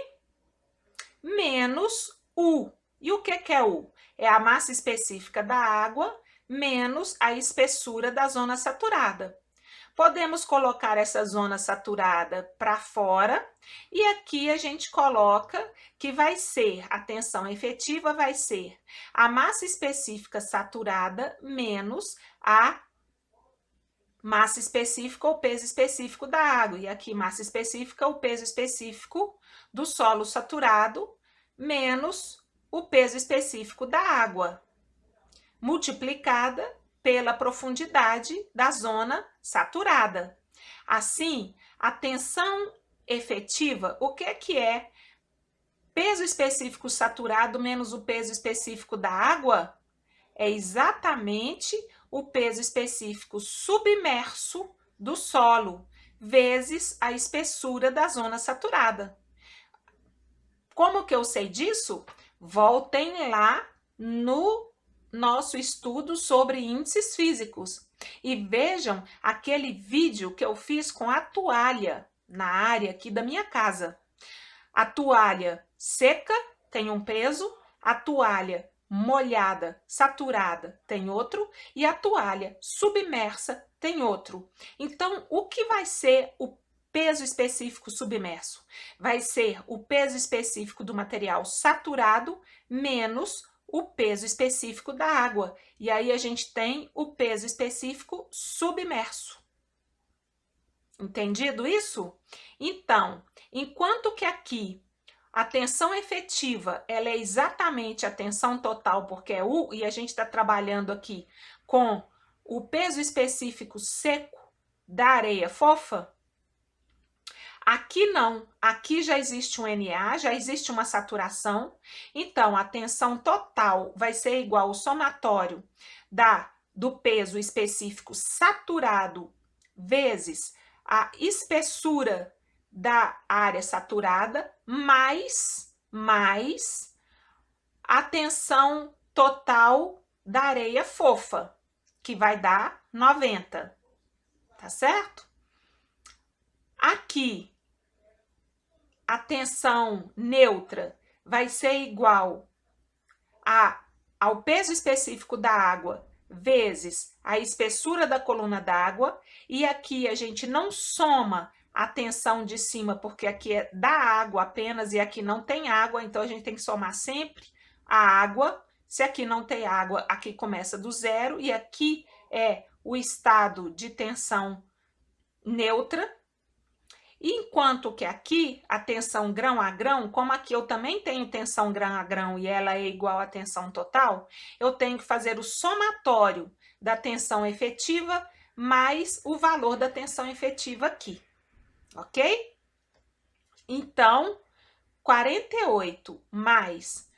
Menos U. E o que é U? É a massa específica da água menos a espessura da zona saturada. Podemos colocar essa zona saturada para fora e aqui a gente coloca que vai ser, a tensão efetiva vai ser a massa específica saturada menos a massa específica ou peso específico da água. E aqui, massa específica, o peso específico do solo saturado, menos o peso específico da água, multiplicada pela profundidade da zona saturada. Assim, a tensão efetiva, o que é peso específico saturado menos o peso específico da água? É exatamente o peso específico submerso do solo, vezes a espessura da zona saturada. Como que eu sei disso? Voltem lá no nosso estudo sobre índices físicos e vejam aquele vídeo que eu fiz com a toalha na área aqui da minha casa. A toalha seca tem um peso, a toalha molhada, saturada, tem outro, e a toalha submersa tem outro. Então, o que vai ser o peso específico submerso? Vai ser o peso específico do material saturado menos o peso específico da água. E aí a gente tem o peso específico submerso. Entendido isso? Então, enquanto que aqui a tensão efetiva, ela é exatamente a tensão total, porque é U, e a gente está trabalhando aqui com o peso específico seco da areia fofa. Aqui não, aqui já existe um Na, já existe uma saturação, então a tensão total vai ser igual ao somatório do peso específico saturado vezes a espessura da área saturada, mais a tensão total da areia fofa, que vai dar 90, tá certo? Aqui, a tensão neutra vai ser igual ao peso específico da água vezes a espessura da coluna d'água, e aqui a gente não soma a tensão de cima, porque aqui é da água apenas e aqui não tem água, então a gente tem que somar sempre a água. Se aqui não tem água, aqui começa do zero, e aqui é o estado de tensão neutra. Enquanto que aqui, a tensão grão a grão, como aqui eu também tenho tensão grão a grão e ela é igual à tensão total, eu tenho que fazer o somatório da tensão efetiva mais o valor da tensão efetiva aqui, ok? Então, 48 mais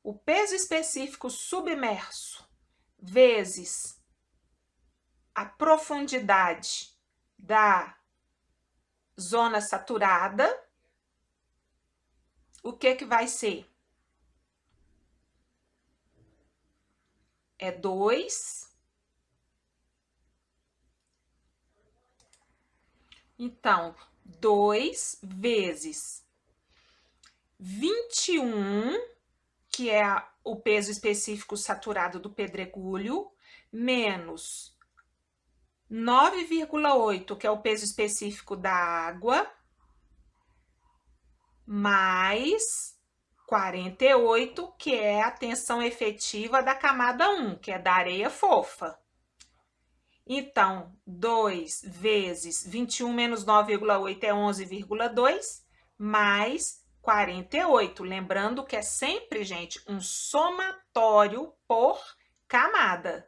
o peso específico submerso vezes a profundidade da zona saturada, o que vai ser? É 2. Então, 2 vezes 21, que é o peso específico saturado do pedregulho, menos 9,8, que é o peso específico da água, mais 48, que é a tensão efetiva da camada 1, que é da areia fofa. Então, 2 vezes 21 menos 9,8 é 11,2, mais 48. Lembrando que é sempre, gente, um somatório por camada.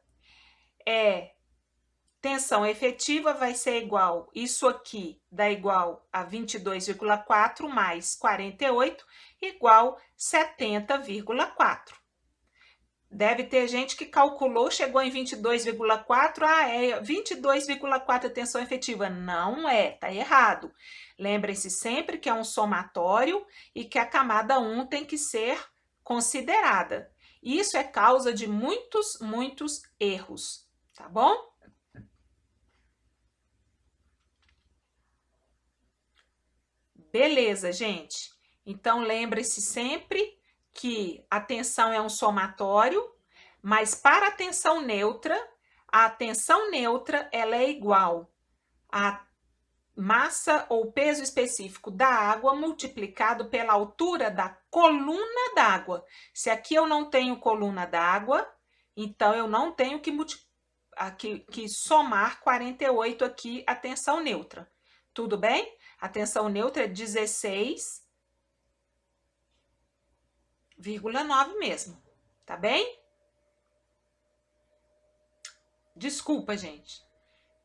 Tensão efetiva vai ser igual, isso aqui dá igual a 22,4 mais 48, igual 70,4. Deve ter gente que calculou, chegou em 22,4, é 22,4 a tensão efetiva. Não é, tá errado. Lembrem-se sempre que é um somatório e que a camada 1 tem que ser considerada. Isso é causa de muitos erros, tá bom? Beleza, gente? Então, lembre-se sempre que a tensão é um somatório, mas para a tensão neutra ela é igual a massa ou peso específico da água multiplicado pela altura da coluna d'água. Se aqui eu não tenho coluna d'água, então eu não tenho que que somar 48 aqui a tensão neutra. Tudo bem? A tensão neutra é 16,9 mesmo, tá bem? Desculpa, gente.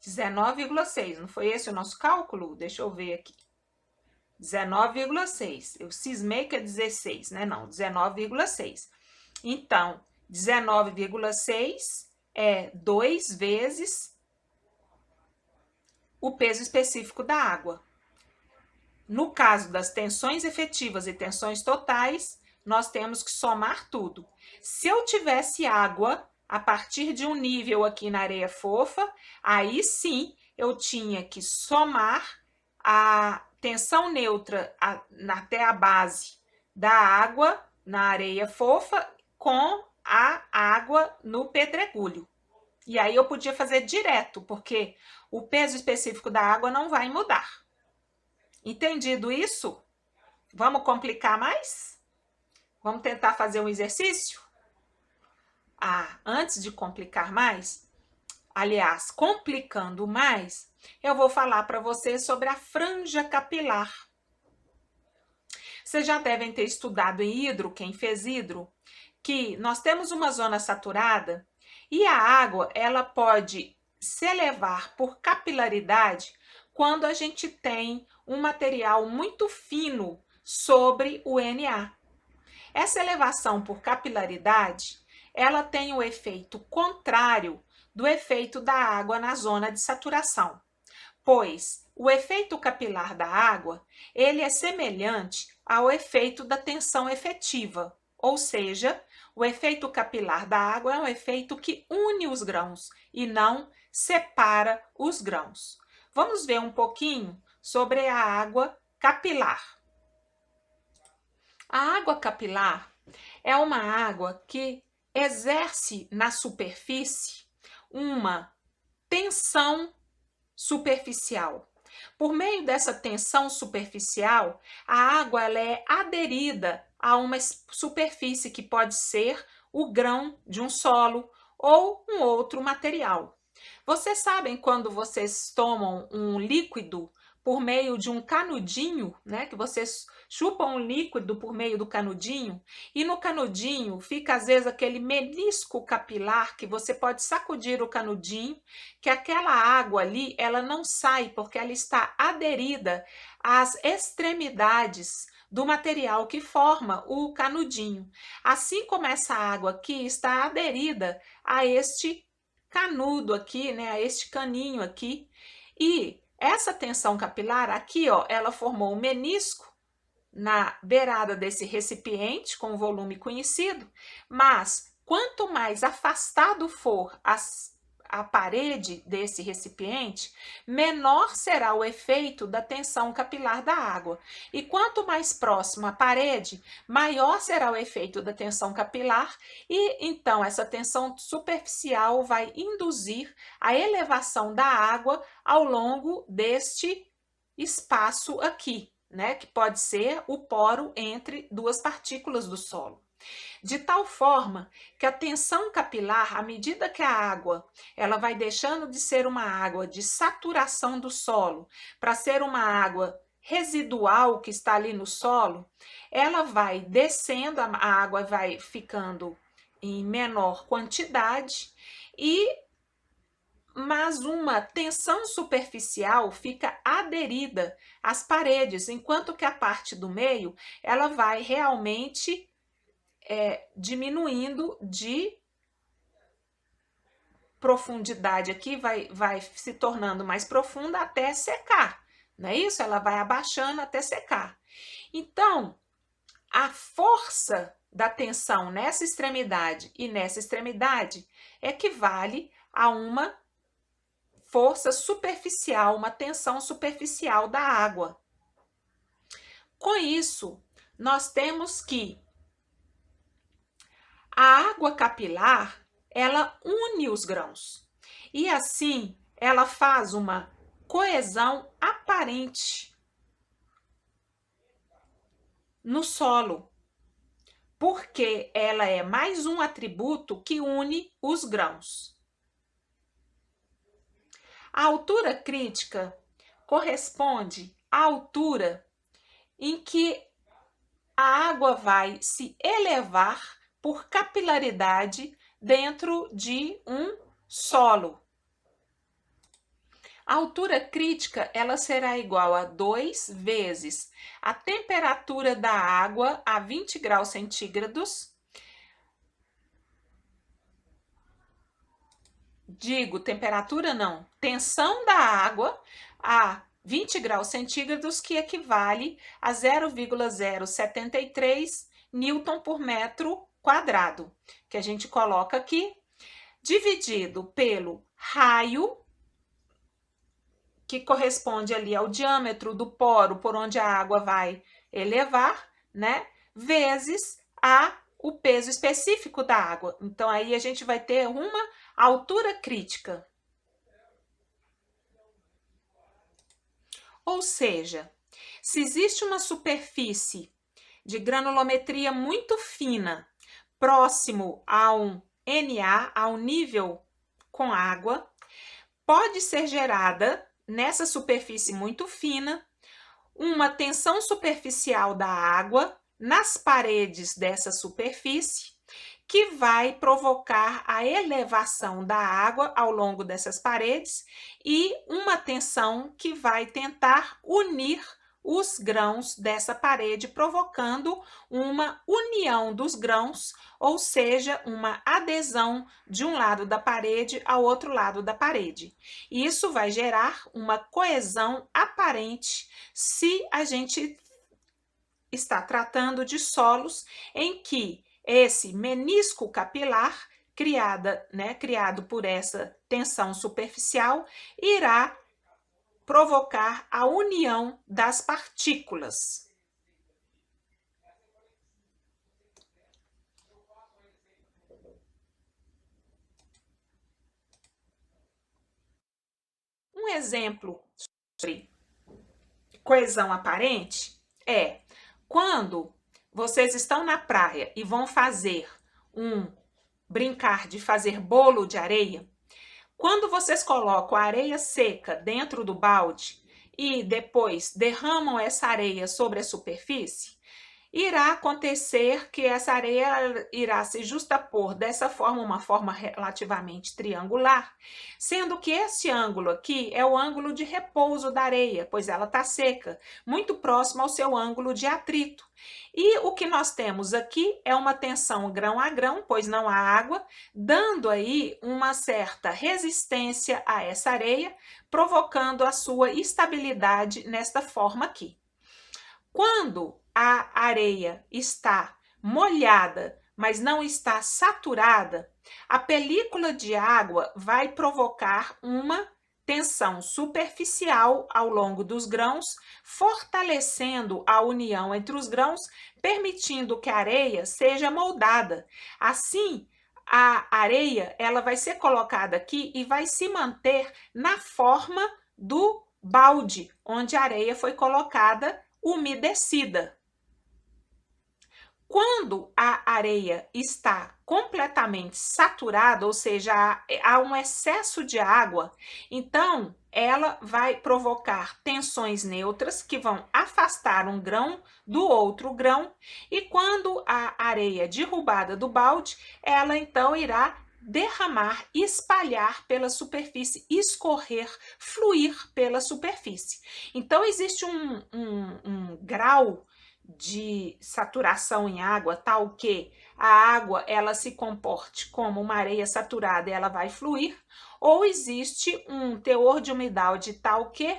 19,6, não foi esse o nosso cálculo? Deixa eu ver aqui. 19,6. Eu cismei que é 16, né? Não, 19,6. Então, 19,6 é 2 vezes o peso específico da água. No caso das tensões efetivas e tensões totais, nós temos que somar tudo. Se eu tivesse água a partir de um nível aqui na areia fofa, aí sim eu tinha que somar a tensão neutra até a base da água na areia fofa com a água no pedregulho. E aí eu podia fazer direto, porque o peso específico da água não vai mudar. Entendido isso? Vamos complicar mais? Vamos tentar fazer um exercício? Antes de complicar mais, aliás, complicando mais, eu vou falar para vocês sobre a franja capilar. Vocês já devem ter estudado em hidro, quem fez hidro, que nós temos uma zona saturada e a água ela pode se elevar por capilaridade quando a gente tem um material muito fino sobre o Na. Essa elevação por capilaridade, ela tem o efeito contrário do efeito da água na zona de saturação, pois o efeito capilar da água, ele é semelhante ao efeito da tensão efetiva, ou seja, o efeito capilar da água é um efeito que une os grãos e não separa os grãos. Vamos ver um pouquinho sobre a água capilar. A água capilar é uma água que exerce na superfície uma tensão superficial. Por meio dessa tensão superficial, a água ela é aderida a uma superfície que pode ser o grão de um solo ou um outro material. Vocês sabem quando vocês tomam um líquido por meio de um canudinho, né? Que vocês chupam um líquido por meio do canudinho, e no canudinho fica às vezes aquele menisco capilar que você pode sacudir o canudinho, que aquela água ali, ela não sai porque ela está aderida às extremidades do material que forma o canudinho. Assim como essa água aqui está aderida a este canudo aqui, né, a este caninho aqui, e essa tensão capilar aqui, ó, ela formou um menisco na beirada desse recipiente com volume conhecido, mas quanto mais afastado for a parede desse recipiente, menor será o efeito da tensão capilar da água. E quanto mais próximo à parede, maior será o efeito da tensão capilar, e então essa tensão superficial vai induzir a elevação da água ao longo deste espaço aqui, né, que pode ser o poro entre duas partículas do solo. De tal forma que a tensão capilar, à medida que a água ela vai deixando de ser uma água de saturação do solo para ser uma água residual que está ali no solo, ela vai descendo, a água vai ficando em menor quantidade, mas uma tensão superficial fica aderida às paredes, enquanto que a parte do meio ela vai realmente diminuindo de profundidade aqui, vai se tornando mais profunda até secar, não é isso? Ela vai abaixando até secar. Então, a força da tensão nessa extremidade e nessa extremidade equivale a uma força superficial, uma tensão superficial da água. Com isso, nós temos que a água capilar, ela une os grãos e assim ela faz uma coesão aparente no solo, porque ela é mais um atributo que une os grãos. A altura crítica corresponde à altura em que a água vai se elevar por capilaridade dentro de um solo. A altura crítica ela será igual a 2 vezes a temperatura da água a 20 graus centígrados. Digo, temperatura não, tensão da água a 20 graus centígrados, que equivale a 0,073 newton por metro quadrado, que a gente coloca aqui, dividido pelo raio, que corresponde ali ao diâmetro do poro por onde a água vai elevar, né? Vezes o peso específico da água. Então, aí a gente vai ter uma altura crítica. Ou seja, se existe uma superfície de granulometria muito fina, próximo a um NA, a um nível com água, pode ser gerada nessa superfície muito fina uma tensão superficial da água nas paredes dessa superfície, que vai provocar a elevação da água ao longo dessas paredes e uma tensão que vai tentar unir os grãos dessa parede, provocando uma união dos grãos, ou seja, uma adesão de um lado da parede ao outro lado da parede. Isso vai gerar uma coesão aparente se a gente está tratando de solos em que esse menisco capilar, criado por essa tensão superficial, irá provocar a união das partículas. Um exemplo sobre coesão aparente é quando vocês estão na praia e vão brincar de fazer bolo de areia. Quando vocês colocam a areia seca dentro do balde e depois derramam essa areia sobre a superfície, irá acontecer que essa areia irá se justapor dessa forma, uma forma relativamente triangular, sendo que esse ângulo aqui é o ângulo de repouso da areia, pois ela está seca, muito próximo ao seu ângulo de atrito. E o que nós temos aqui é uma tensão grão a grão, pois não há água, dando aí uma certa resistência a essa areia, provocando a sua estabilidade nesta forma aqui. Quando a areia está molhada, mas não está saturada, a película de água vai provocar uma tensão superficial ao longo dos grãos, fortalecendo a união entre os grãos, permitindo que a areia seja moldada. Assim, a areia ela vai ser colocada aqui e vai se manter na forma do balde, onde a areia foi colocada umedecida. Quando a areia está completamente saturada, ou seja, há um excesso de água, então ela vai provocar tensões neutras que vão afastar um grão do outro grão, e quando a areia é derrubada do balde, ela então irá derramar, espalhar pela superfície, escorrer, fluir pela superfície. Então, existe um grau de saturação em água tal que a água ela se comporte como uma areia saturada e ela vai fluir, ou existe um teor de umidade tal que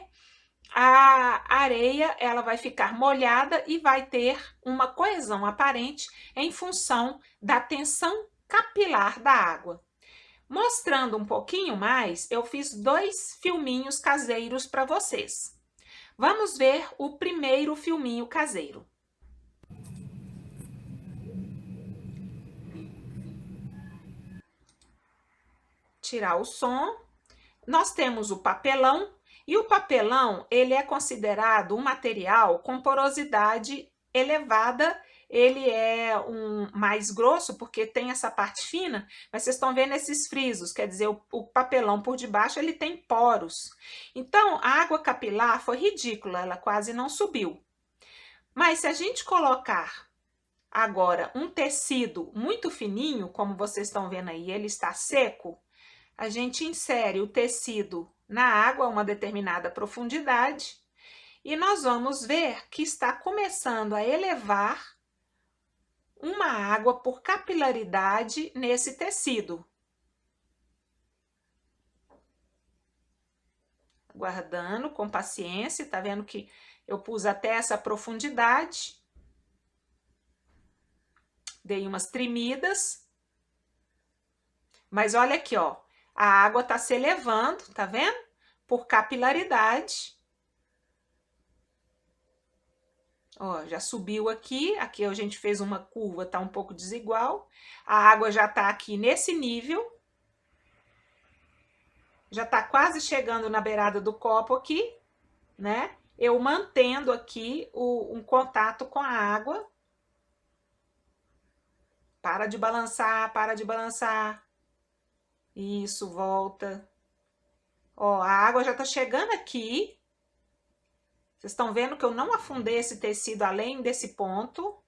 a areia ela vai ficar molhada e vai ter uma coesão aparente em função da tensão capilar da água. Mostrando um pouquinho mais, eu fiz 2 filminhos caseiros para vocês. Vamos ver o primeiro filminho caseiro. Tirar o som. Nós temos o papelão, e o papelão ele é considerado um material com porosidade elevada ele é mais grosso, porque tem essa parte fina, mas vocês estão vendo esses frisos, quer dizer, o papelão por debaixo, ele tem poros. Então, a água capilar foi ridícula, ela quase não subiu. Mas se a gente colocar agora um tecido muito fininho, como vocês estão vendo aí, ele está seco, a gente insere o tecido na água a uma determinada profundidade e nós vamos ver que está começando a elevar uma água por capilaridade nesse tecido. Guardando com paciência, tá vendo que eu pus até essa profundidade. Dei umas tremidas. Mas olha aqui, ó, a água tá se elevando, tá vendo? Por capilaridade. Ó, já subiu aqui a gente fez uma curva, tá um pouco desigual. A água já tá aqui nesse nível. Já tá quase chegando na beirada do copo aqui, né? Eu mantendo aqui um contato com a água. Para de balançar, para de balançar. Isso, volta. Ó, a água já tá chegando aqui. Vocês estão vendo que eu não afundei esse tecido além desse ponto.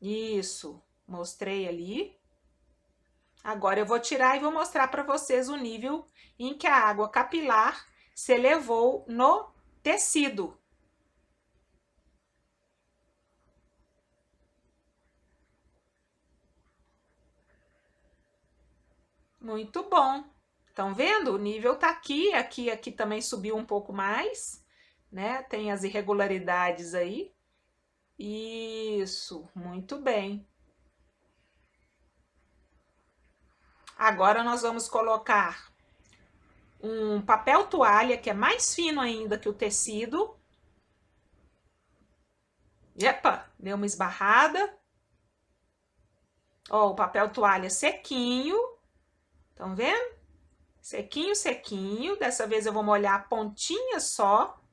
Isso, mostrei ali. Agora eu vou tirar e vou mostrar para vocês o nível em que a água capilar se elevou no tecido. Muito bom. Estão vendo? O nível tá aqui, aqui também subiu um pouco mais, né? Tem as irregularidades aí. Isso, muito bem. Agora nós vamos colocar um papel toalha, que é mais fino ainda que o tecido. Epa, deu uma esbarrada. Ó, o papel toalha sequinho. Estão vendo? Sequinho, sequinho. Dessa vez eu vou molhar a pontinha só.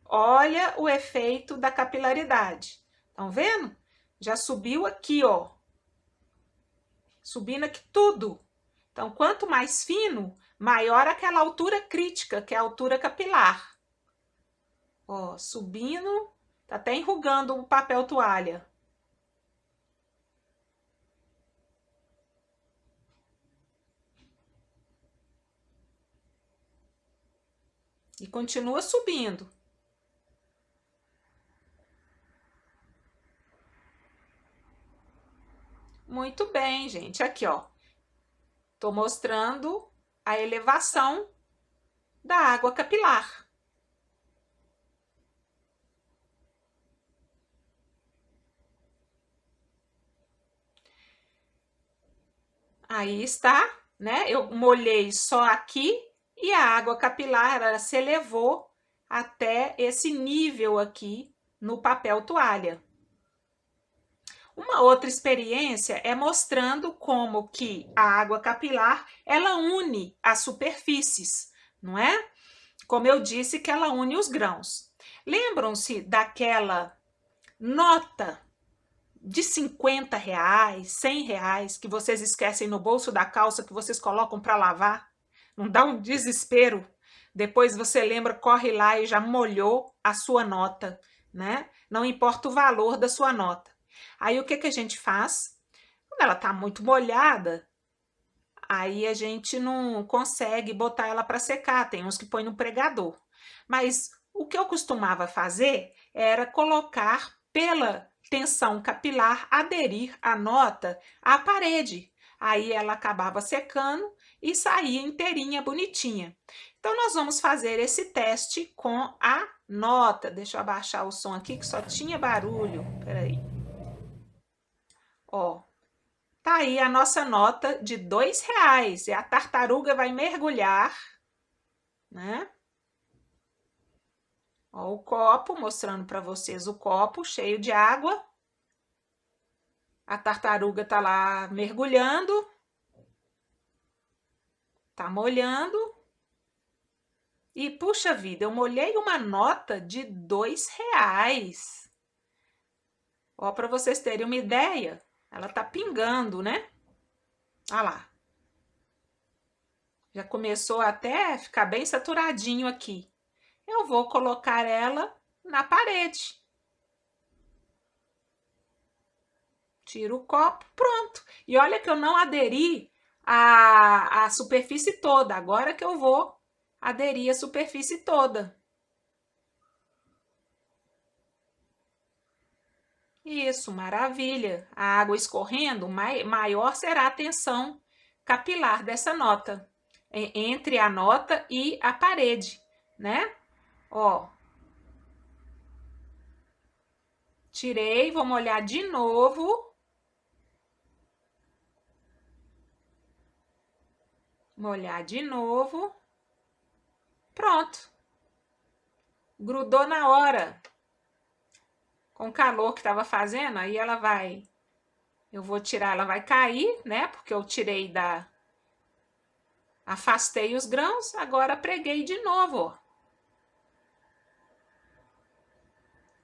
Olha o efeito da capilaridade. Estão vendo? Já subiu aqui, ó. Subindo aqui tudo. Então, quanto mais fino, maior aquela altura crítica, que é a altura capilar. Ó, subindo, tá até enrugando o papel toalha. E continua subindo. Muito bem, gente. Aqui, ó. Tô mostrando a elevação da água capilar. Aí está, né? Eu molhei só aqui e a água capilar ela se elevou até esse nível aqui no papel toalha. Uma outra experiência é mostrando como que a água capilar, ela une as superfícies, não é? Como eu disse que ela une os grãos. Lembram-se daquela nota de 50 reais, 100 reais, que vocês esquecem no bolso da calça, que vocês colocam para lavar? Não dá um desespero? Depois você lembra, corre lá e já molhou a sua nota, né? Não importa o valor da sua nota. Aí o que que a gente faz? Quando ela tá muito molhada, aí a gente não consegue botar ela para secar, tem uns que põe no pregador. Mas o que eu costumava fazer era colocar pela tensão capilar, aderir a nota à parede. Aí ela acabava secando e saía inteirinha, bonitinha. Então, nós vamos fazer esse teste com a nota. Deixa eu abaixar o som aqui, que só tinha barulho. Peraí. Ó, tá aí a nossa nota de R$ 2. E a tartaruga vai mergulhar, né? Ó, o copo, mostrando para vocês o copo cheio de água. A tartaruga tá lá mergulhando. Tá molhando. E, puxa vida, eu molhei uma nota de R$ 2. Ó, para vocês terem uma ideia, ela tá pingando, né? Olha lá. Já começou até a ficar bem saturadinho aqui. Eu vou colocar ela na parede. Tiro o copo, pronto. E olha que eu não aderi à superfície toda. Agora que eu vou aderir a superfície toda. Isso, maravilha. A água escorrendo, maior será a tensão capilar dessa nota, entre a nota e a parede, né? Ó. Tirei, vou molhar de novo. Molhar de novo. Pronto. Grudou na hora. Com o calor que estava fazendo, aí ela vai... Eu vou tirar, ela vai cair, né? Porque eu tirei da... Afastei os grãos, agora preguei de novo, ó.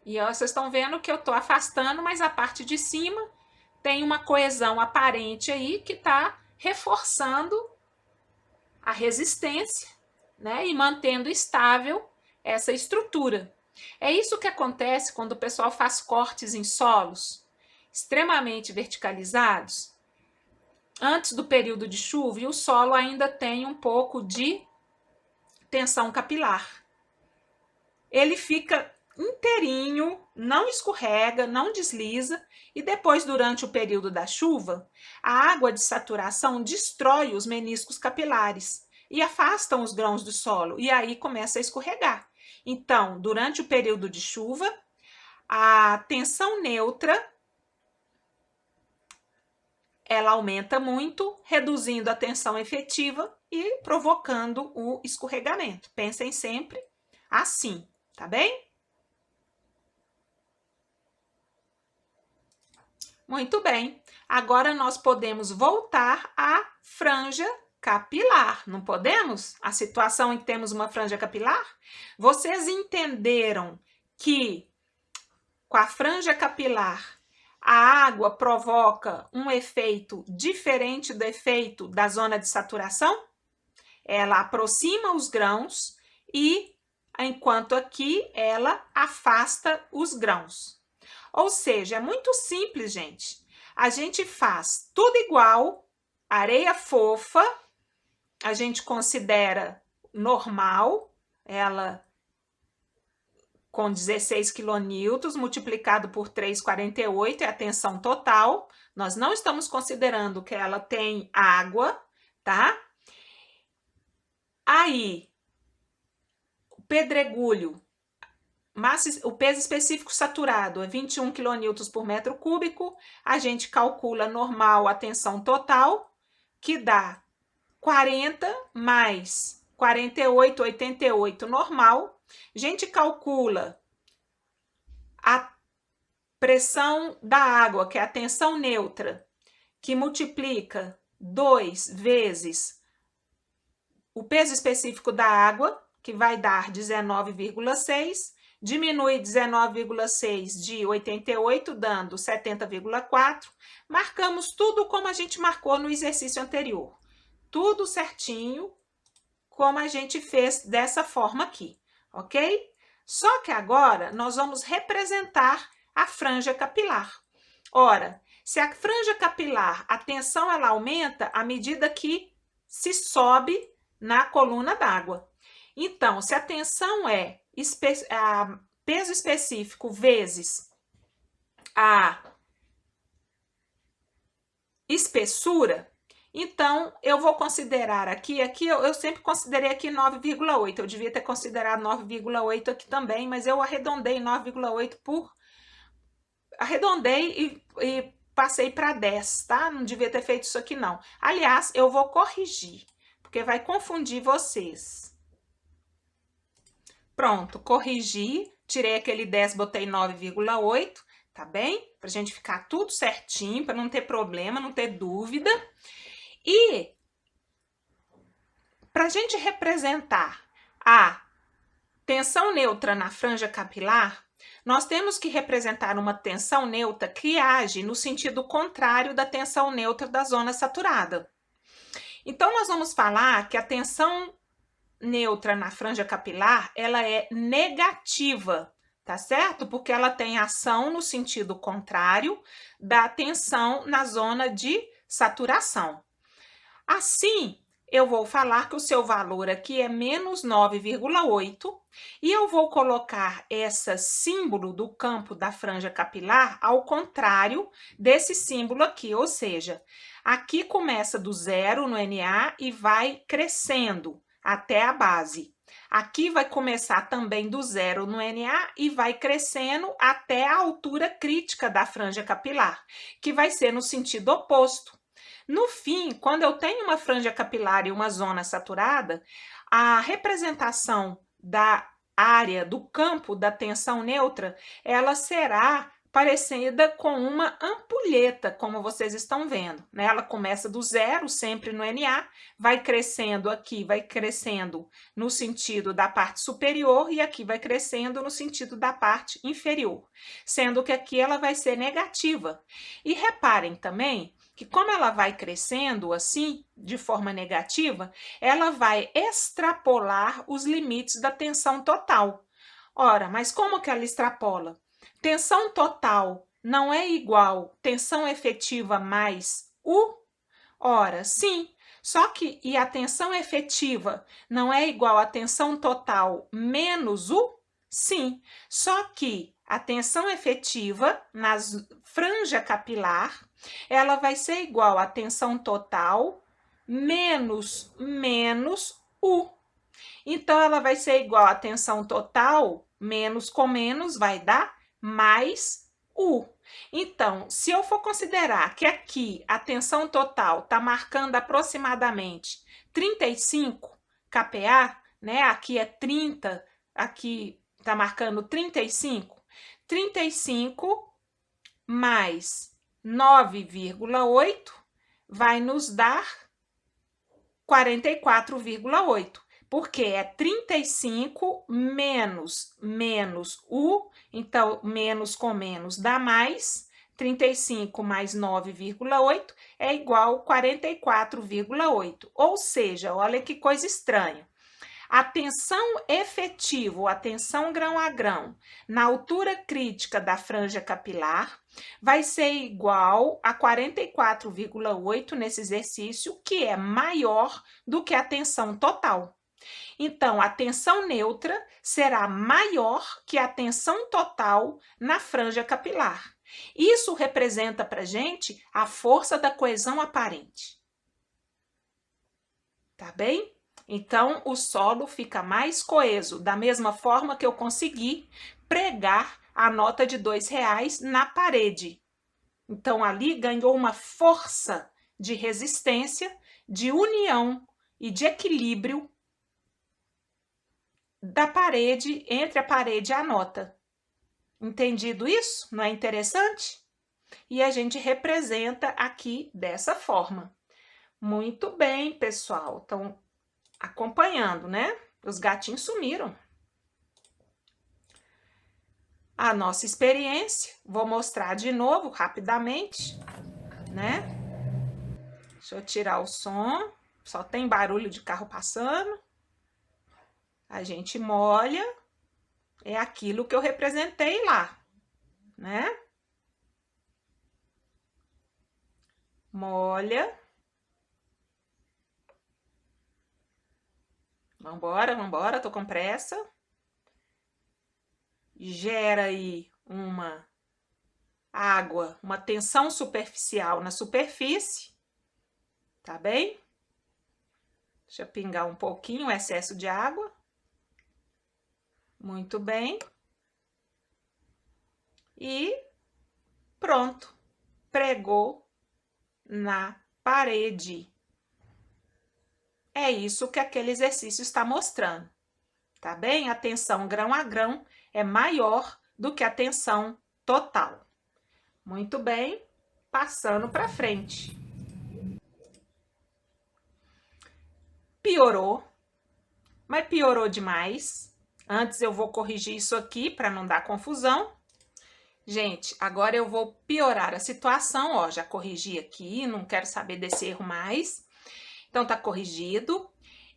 E ó, vocês estão vendo que eu tô afastando, mas a parte de cima tem uma coesão aparente aí que tá reforçando a resistência, né? E mantendo estável essa estrutura. É isso que acontece quando o pessoal faz cortes em solos extremamente verticalizados, antes do período de chuva, e o solo ainda tem um pouco de tensão capilar. Ele fica inteirinho, não escorrega, não desliza, e depois, durante o período da chuva, a água de saturação destrói os meniscos capilares e afastam os grãos do solo, e aí começa a escorregar. Então, durante o período de chuva, a tensão neutra ela aumenta muito, reduzindo a tensão efetiva e provocando o escorregamento. Pensem sempre assim, tá bem? Muito bem. Agora nós podemos voltar à franja capilar, não podemos? A situação em que temos uma franja capilar? Vocês entenderam que com a franja capilar a água provoca um efeito diferente do efeito da zona de saturação? Ela aproxima os grãos e, enquanto aqui, ela afasta os grãos. Ou seja, é muito simples, gente. A gente faz tudo igual, areia fofa, a gente considera normal, ela com 16 quilonewtons, multiplicado por 3,48 é a tensão total. Nós não estamos considerando que ela tem água, tá? Aí, o pedregulho, o peso específico saturado é 21 quilonewtons por metro cúbico. A gente calcula normal a tensão total, que dá 40 mais 48, 88 normal. A gente calcula a pressão da água, que é a tensão neutra, que multiplica 2 vezes o peso específico da água, que vai dar 19,6, diminui 19,6 de 88, dando 70,4. Marcamos tudo como a gente marcou no exercício anterior. Tudo certinho, como a gente fez dessa forma aqui, ok? Só que agora nós vamos representar a franja capilar. Ora, se a franja capilar, a tensão ela aumenta à medida que se sobe na coluna d'água. Então, se a tensão é peso específico vezes a espessura, então eu vou considerar aqui eu sempre considerei aqui 9,8, eu devia ter considerado 9,8 aqui também, mas eu arredondei 9,8 arredondei e passei para 10, tá? Não devia ter feito isso aqui não. Aliás, eu vou corrigir, porque vai confundir vocês. Pronto, corrigi, tirei aquele 10, botei 9,8, tá bem? Pra gente ficar tudo certinho, para não ter problema, não ter dúvida. E pra gente representar a tensão neutra na franja capilar, nós temos que representar uma tensão neutra que age no sentido contrário da tensão neutra da zona saturada. Então, nós vamos falar que a tensão neutra na franja capilar, ela é negativa, tá certo? Porque ela tem ação no sentido contrário da tensão na zona de saturação. Assim, eu vou falar que o seu valor aqui é menos 9,8 e eu vou colocar esse símbolo do campo da franja capilar ao contrário desse símbolo aqui, ou seja, aqui começa do zero no NA e vai crescendo até a base. Aqui vai começar também do zero no NA e vai crescendo até a altura crítica da franja capilar, que vai ser no sentido oposto. No fim, quando eu tenho uma franja capilar e uma zona saturada, a representação da área do campo da tensão neutra, ela será parecida com uma ampulheta, como vocês estão vendo, né? Ela começa do zero, sempre no NA, vai crescendo aqui, vai crescendo no sentido da parte superior e aqui vai crescendo no sentido da parte inferior, sendo que aqui ela vai ser negativa. E reparem também que como ela vai crescendo assim, de forma negativa, ela vai extrapolar os limites da tensão total. Ora, mas como que ela extrapola? Tensão total não é igual tensão efetiva mais U? Ora, sim. Só que e a tensão efetiva não é igual a tensão total menos U? Sim. Só que a tensão efetiva na franja capilar, ela vai ser igual à tensão total menos U. Então, ela vai ser igual à tensão total, menos com menos vai dar mais U. Então, se eu for considerar que aqui a tensão total está marcando aproximadamente 35 kPa, né? Aqui é 30, aqui está marcando 35. 35 mais 9,8 vai nos dar 44,8. Porque é 35 menos U, então menos com menos dá mais, 35 mais 9,8 é igual a 44,8. Ou seja, olha que coisa estranha. A tensão efetiva, a tensão grão a grão, na altura crítica da franja capilar, vai ser igual a 44,8 nesse exercício, que é maior do que a tensão total. Então, a tensão neutra será maior que a tensão total na franja capilar. Isso representa para a gente a força da coesão aparente. Tá bem? Então, o solo fica mais coeso, da mesma forma que eu consegui pregar a nota de R$ 2 na parede. Então, ali ganhou uma força de resistência, de união e de equilíbrio da parede, entre a parede e a nota. Entendido isso? Não é interessante? E a gente representa aqui dessa forma. Muito bem, pessoal. Estão acompanhando, né? Os gatinhos sumiram. A nossa experiência, vou mostrar de novo rapidamente, né? Deixa eu tirar o som, só tem barulho de carro passando. A gente molha, é aquilo que eu representei lá, né? Molha. Vambora, vambora, tô com pressa. Gera aí uma água, uma tensão superficial na superfície, tá bem? Deixa eu pingar um pouquinho o excesso de água. Muito bem. E pronto, pregou na parede. É isso que aquele exercício está mostrando, tá bem? A tensão grão a grão é maior do que a tensão total. Muito bem, passando para frente. Piorou, mas piorou demais. Antes eu vou corrigir isso aqui para não dar confusão. Gente, agora eu vou piorar a situação, ó, já corrigi aqui, não quero saber desse erro mais. Então, tá corrigido.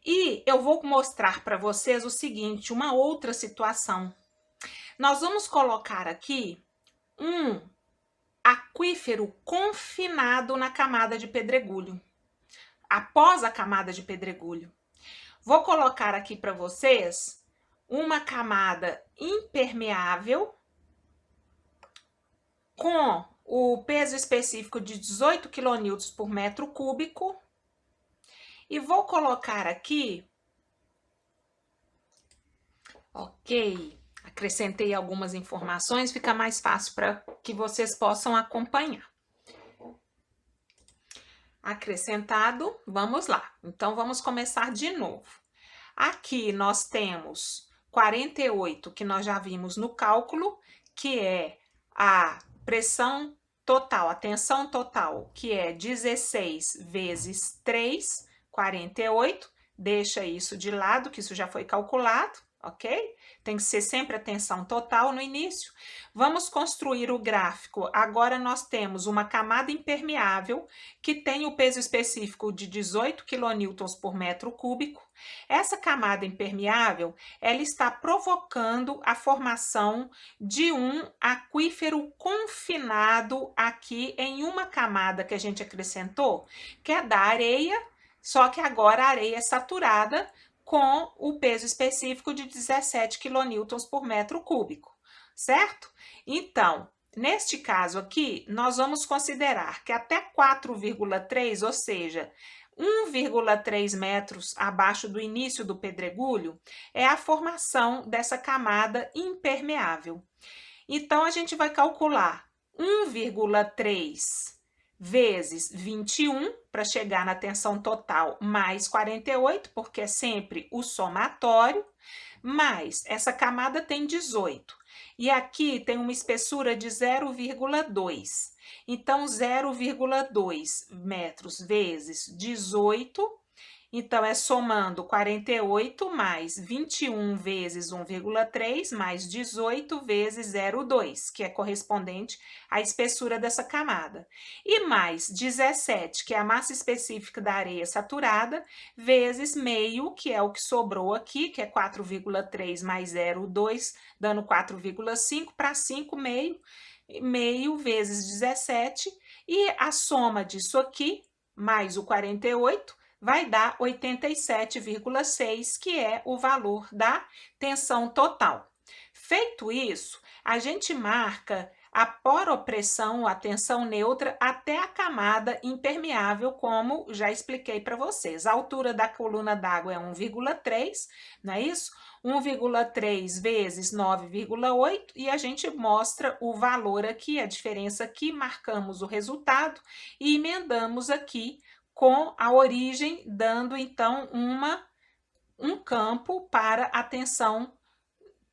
E eu vou mostrar para vocês o seguinte, uma outra situação. Nós vamos colocar aqui um aquífero confinado na camada de pedregulho, após a camada de pedregulho. Vou colocar aqui para vocês uma camada impermeável com o peso específico de 18 kN por metro cúbico. E vou colocar aqui, ok, acrescentei algumas informações, fica mais fácil para que vocês possam acompanhar. Acrescentado, vamos lá. Então, vamos começar de novo. Aqui nós temos 48, que nós já vimos no cálculo, que é a pressão total, a tensão total, que é 16 vezes 3, 48. Deixa isso de lado, que isso já foi calculado, ok? Tem que ser sempre a tensão total no início. Vamos construir o gráfico. Agora nós temos uma camada impermeável que tem o peso específico de 18 kN por metro cúbico. Essa camada impermeável, ela está provocando a formação de um aquífero confinado aqui em uma camada que a gente acrescentou, que é da areia, só que agora a areia é saturada com o peso específico de 17 kN por metro cúbico, certo? Então, neste caso aqui, nós vamos considerar que até 4,3, ou seja, 1,3 metros abaixo do início do pedregulho, é a formação dessa camada impermeável. Então, a gente vai calcular 1,3 vezes 21, para chegar na tensão total, mais 48, porque é sempre o somatório, mais essa camada tem 18. E aqui tem uma espessura de 0,2. Então, 0,2 metros vezes 18, então, é somando 48 mais 21 vezes 1,3 mais 18 vezes 0,2, que é correspondente à espessura dessa camada. E mais 17, que é a massa específica da areia saturada, vezes meio, que é o que sobrou aqui, que é 4,3 mais 0,2, dando 4,5 para 5, meio vezes 17, e a soma disso aqui, mais o 48, vai dar 87,6, que é o valor da tensão total. Feito isso, a gente marca a poropressão, a tensão neutra, até a camada impermeável, como já expliquei para vocês. A altura da coluna d'água é 1,3, não é isso? 1,3 vezes 9,8, e a gente mostra o valor aqui, a diferença aqui, marcamos o resultado e emendamos aqui com a origem, dando então um campo para a tensão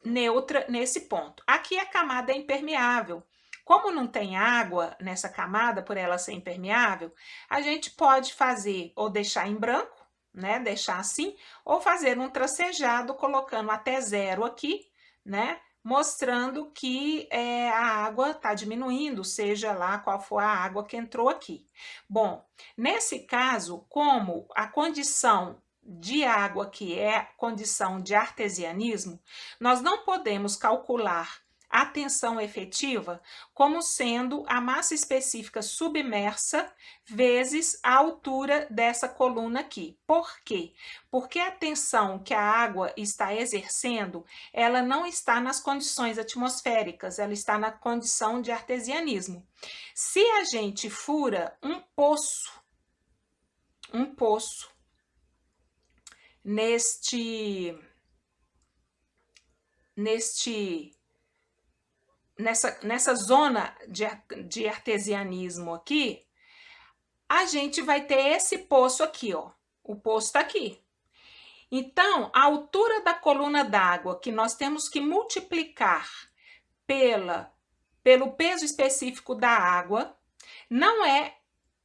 neutra nesse ponto. Aqui a camada é impermeável. Como não tem água nessa camada, por ela ser impermeável, a gente pode fazer ou deixar em branco, né, deixar assim, ou fazer um tracejado colocando até 0 aqui, né, mostrando que a água está diminuindo, seja lá qual for a água que entrou aqui. Bom, nesse caso, como a condição de água aqui é condição de artesianismo, nós não podemos calcular a tensão efetiva como sendo a massa específica submersa vezes a altura dessa coluna aqui. Por quê? Porque a tensão que a água está exercendo, ela não está nas condições atmosféricas, ela está na condição de artesianismo. Se a gente fura um poço nessa zona de artesianismo aqui, a gente vai ter esse poço aqui, ó. O poço está aqui. Então, a altura da coluna d'água que nós temos que multiplicar pelo peso específico da água não é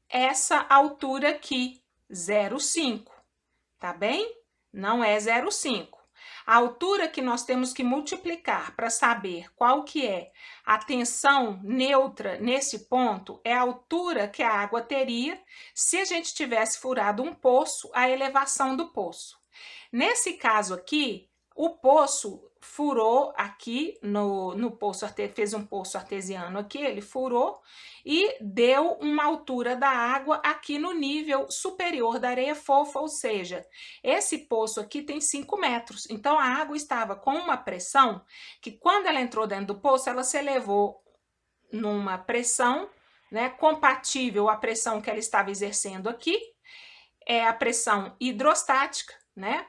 essa altura aqui, 0,5, tá bem? Não é 0,5. A altura que nós temos que multiplicar para saber qual que é a tensão neutra nesse ponto é a altura que a água teria se a gente tivesse furado um poço, a elevação do poço. Nesse caso aqui, o poço furou aqui no poço, fez um poço artesiano aqui, ele furou e deu uma altura da água aqui no nível superior da areia fofa, ou seja, esse poço aqui tem 5 metros. Então, a água estava com uma pressão que, quando ela entrou dentro do poço, ela se elevou numa pressão, né, compatível à pressão que ela estava exercendo aqui, é a pressão hidrostática, né?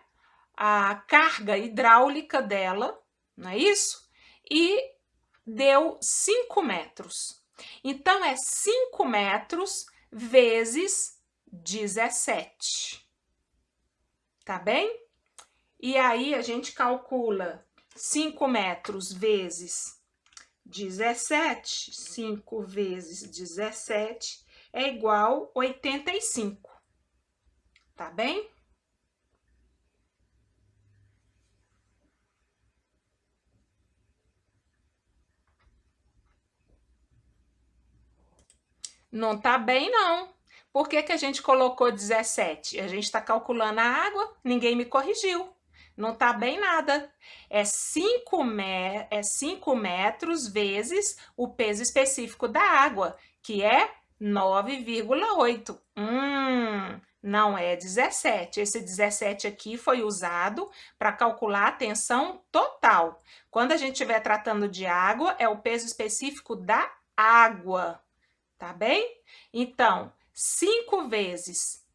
A carga hidráulica dela, não é isso? E deu 5 metros. Então, é 5 metros vezes 17. Tá bem? E aí, a gente calcula 5 metros vezes 17. 5 vezes 17 é igual a 85. Tá bem? Não tá bem, não. Por que que a gente colocou 17? A gente está calculando a água, ninguém me corrigiu. Não tá bem nada. É 5 metros vezes o peso específico da água, que é 9,8. Não é 17. Esse 17 aqui foi usado para calcular a tensão total. Quando a gente estiver tratando de água, é o peso específico da água. Tá bem? Então, 5 vezes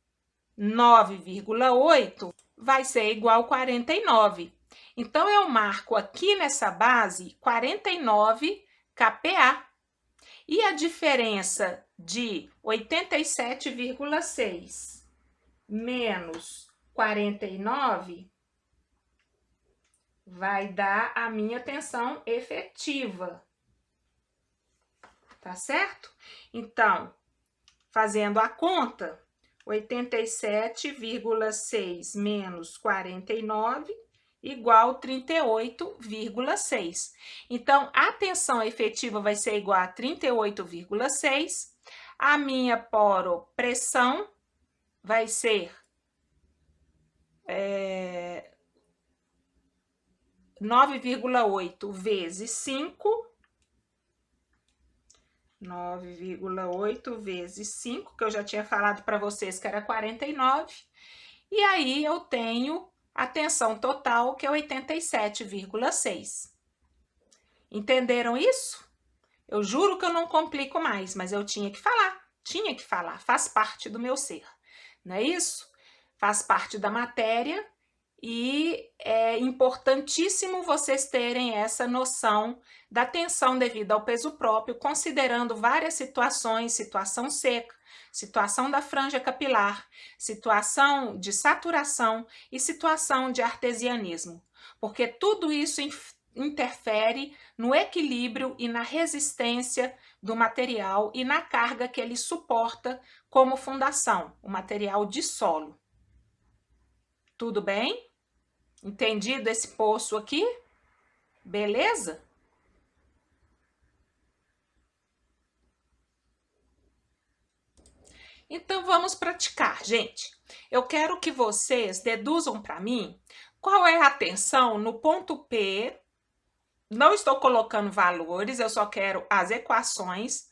9,8 vai ser igual a 49. Então, eu marco aqui nessa base 49 kPa. E a diferença de 87,6 menos 49 vai dar a minha tensão efetiva. Tá certo? Então, fazendo a conta, 87,6 menos 49 igual 38,6. Então, a tensão efetiva vai ser igual a 38,6. A minha poropressão vai ser 9,8 vezes 5. 9,8 vezes 5, que eu já tinha falado para vocês que era 49. E aí, eu tenho a tensão total, que é 87,6. Entenderam isso? Eu juro que eu não complico mais, mas eu tinha que falar, faz parte do meu ser, não é isso? Faz parte da matéria e é importantíssimo vocês terem essa noção da tensão devida ao peso próprio, considerando várias situações, situação seca, situação da franja capilar, situação de saturação e situação de artesianismo, porque tudo isso interfere no equilíbrio e na resistência do material e na carga que ele suporta como fundação, o material de solo. Tudo bem? Entendido esse poço aqui? Beleza? Então, vamos praticar, gente. Eu quero que vocês deduzam para mim qual é a tensão no ponto P. Não estou colocando valores, eu só quero as equações,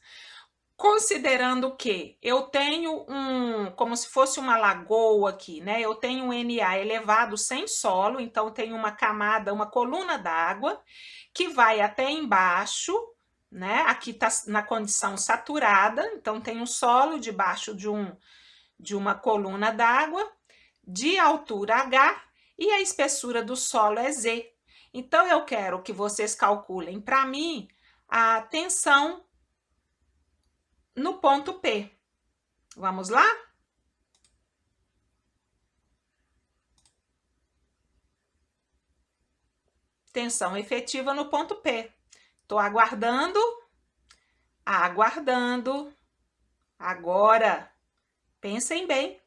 considerando que eu tenho como se fosse uma lagoa aqui, né? Eu tenho um NA elevado sem solo, então tem uma camada, uma coluna d'água que vai até embaixo, né? Aqui tá na condição saturada, então tem um solo debaixo de uma coluna d'água de altura H e a espessura do solo é Z. Então, eu quero que vocês calculem para mim a tensão no ponto P. Vamos lá? Tensão efetiva no ponto P. Estou aguardando. Aguardando. Agora, pensem bem.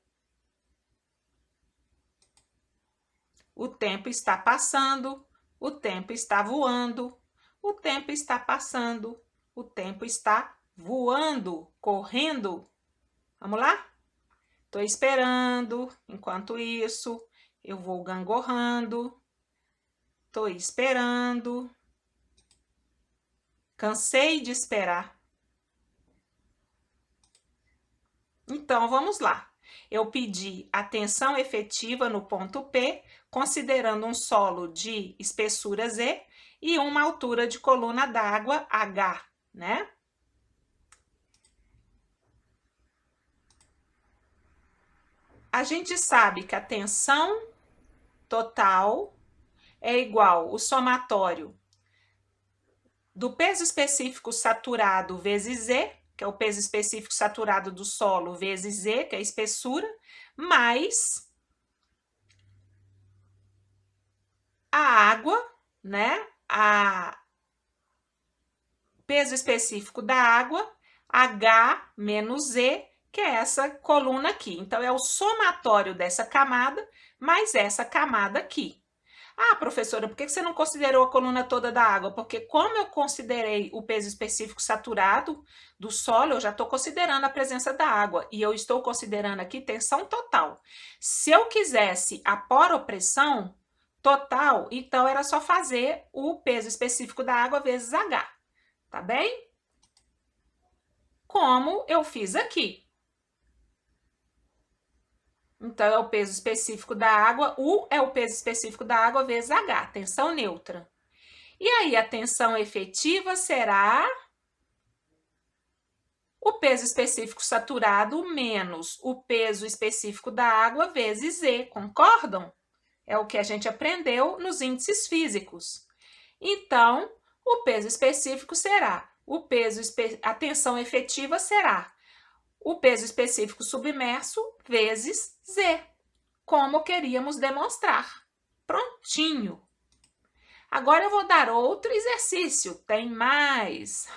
O tempo está passando, o tempo está voando, o tempo está passando, o tempo está voando, correndo. Vamos lá? Estou esperando, enquanto isso, eu vou gangorrando. Estou esperando. Cansei de esperar. Então, vamos lá. Eu pedi atenção efetiva no ponto P, considerando um solo de espessura Z e uma altura de coluna d'água H, né? A gente sabe que a tensão total é igual ao somatório do peso específico saturado vezes Z, que é o peso específico saturado do solo, vezes Z, que é a espessura, mais a água, né? A peso específico da água, H menos Z, que é essa coluna aqui. Então, é o somatório dessa camada mais essa camada aqui. Ah, professora, por que você não considerou a coluna toda da água? Porque como eu considerei o peso específico saturado do solo, eu já estou considerando a presença da água. E eu estou considerando aqui tensão total. Se eu quisesse a poropressão total, então era só fazer o peso específico da água vezes H. Tá bem? Como eu fiz aqui. Então, é o peso específico da água, U é o peso específico da água vezes H, tensão neutra. E aí, a tensão efetiva será o peso específico saturado menos o peso específico da água vezes Z, concordam? É o que a gente aprendeu nos índices físicos. Então, o peso específico será, a tensão efetiva será o peso específico submerso vezes Z, como queríamos demonstrar. Prontinho! Agora eu vou dar outro exercício, tem mais.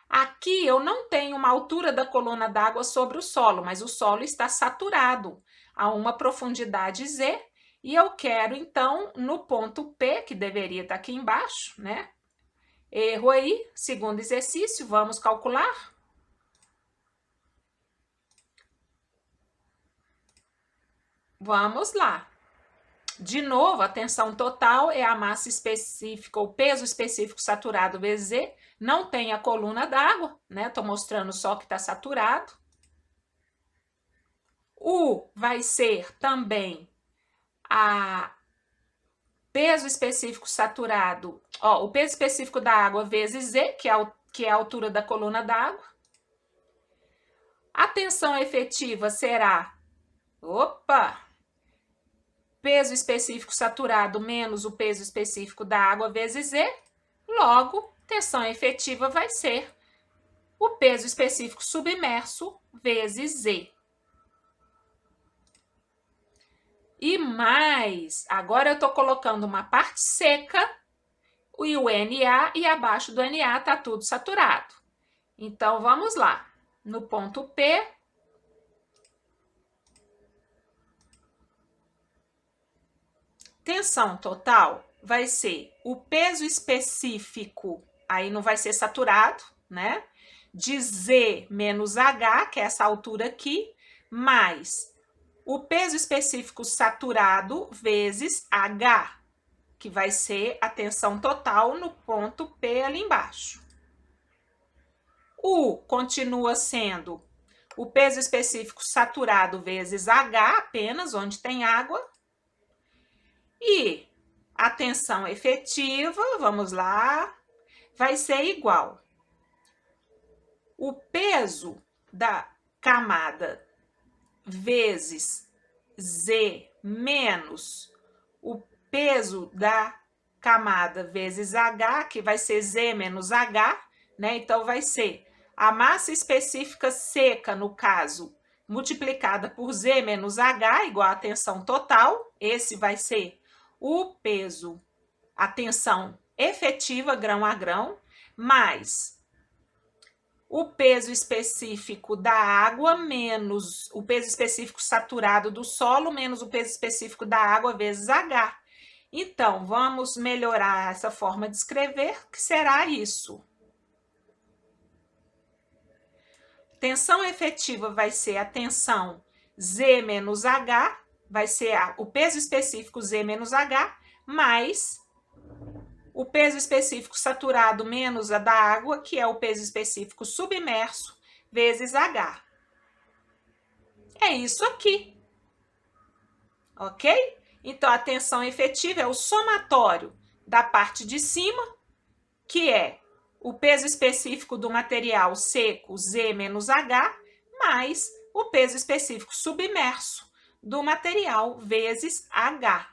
Aqui eu não tenho uma altura da coluna d'água sobre o solo, mas o solo está saturado a uma profundidade Z, e eu quero, então, no ponto P, que deveria estar aqui embaixo, né? Erro aí, segundo exercício, vamos calcular. Vamos lá. De novo, a tensão total é a massa específica, o peso específico saturado vezes Z. Não tem a coluna d'água, né? Estou mostrando só que está saturado. U vai ser também a peso específico saturado, ó, o peso específico da água vezes Z, que é a altura da coluna d'água. A tensão efetiva será, peso específico saturado menos o peso específico da água vezes Z, logo, tensão efetiva vai ser o peso específico submerso vezes Z. E mais, agora eu estou colocando uma parte seca e o Na, e abaixo do Na está tudo saturado. Então, vamos lá. No ponto P, tensão total vai ser o peso específico, aí não vai ser saturado, né? De Z menos H, que é essa altura aqui, mais o peso específico saturado vezes H, que vai ser a tensão total no ponto P ali embaixo. U continua sendo o peso específico saturado vezes H, apenas onde tem água. E a tensão efetiva, vamos lá, vai ser igual. O peso da camada vezes Z menos o peso da camada vezes H, que vai ser Z menos H, né? Então, vai ser a massa específica seca, no caso, multiplicada por Z menos H, igual a tensão total. Esse vai ser o peso, a tensão efetiva, grão a grão, mais o peso específico da água menos o peso específico saturado do solo menos o peso específico da água vezes H. Então, vamos melhorar essa forma de escrever, que será isso. Tensão efetiva vai ser a tensão Z menos H, vai ser o peso específico Z menos H, mais o peso específico saturado menos a da água, que é o peso específico submerso, vezes H. É isso aqui, ok? Então, a tensão efetiva é o somatório da parte de cima, que é o peso específico do material seco, Z menos H, mais o peso específico submerso do material, vezes H.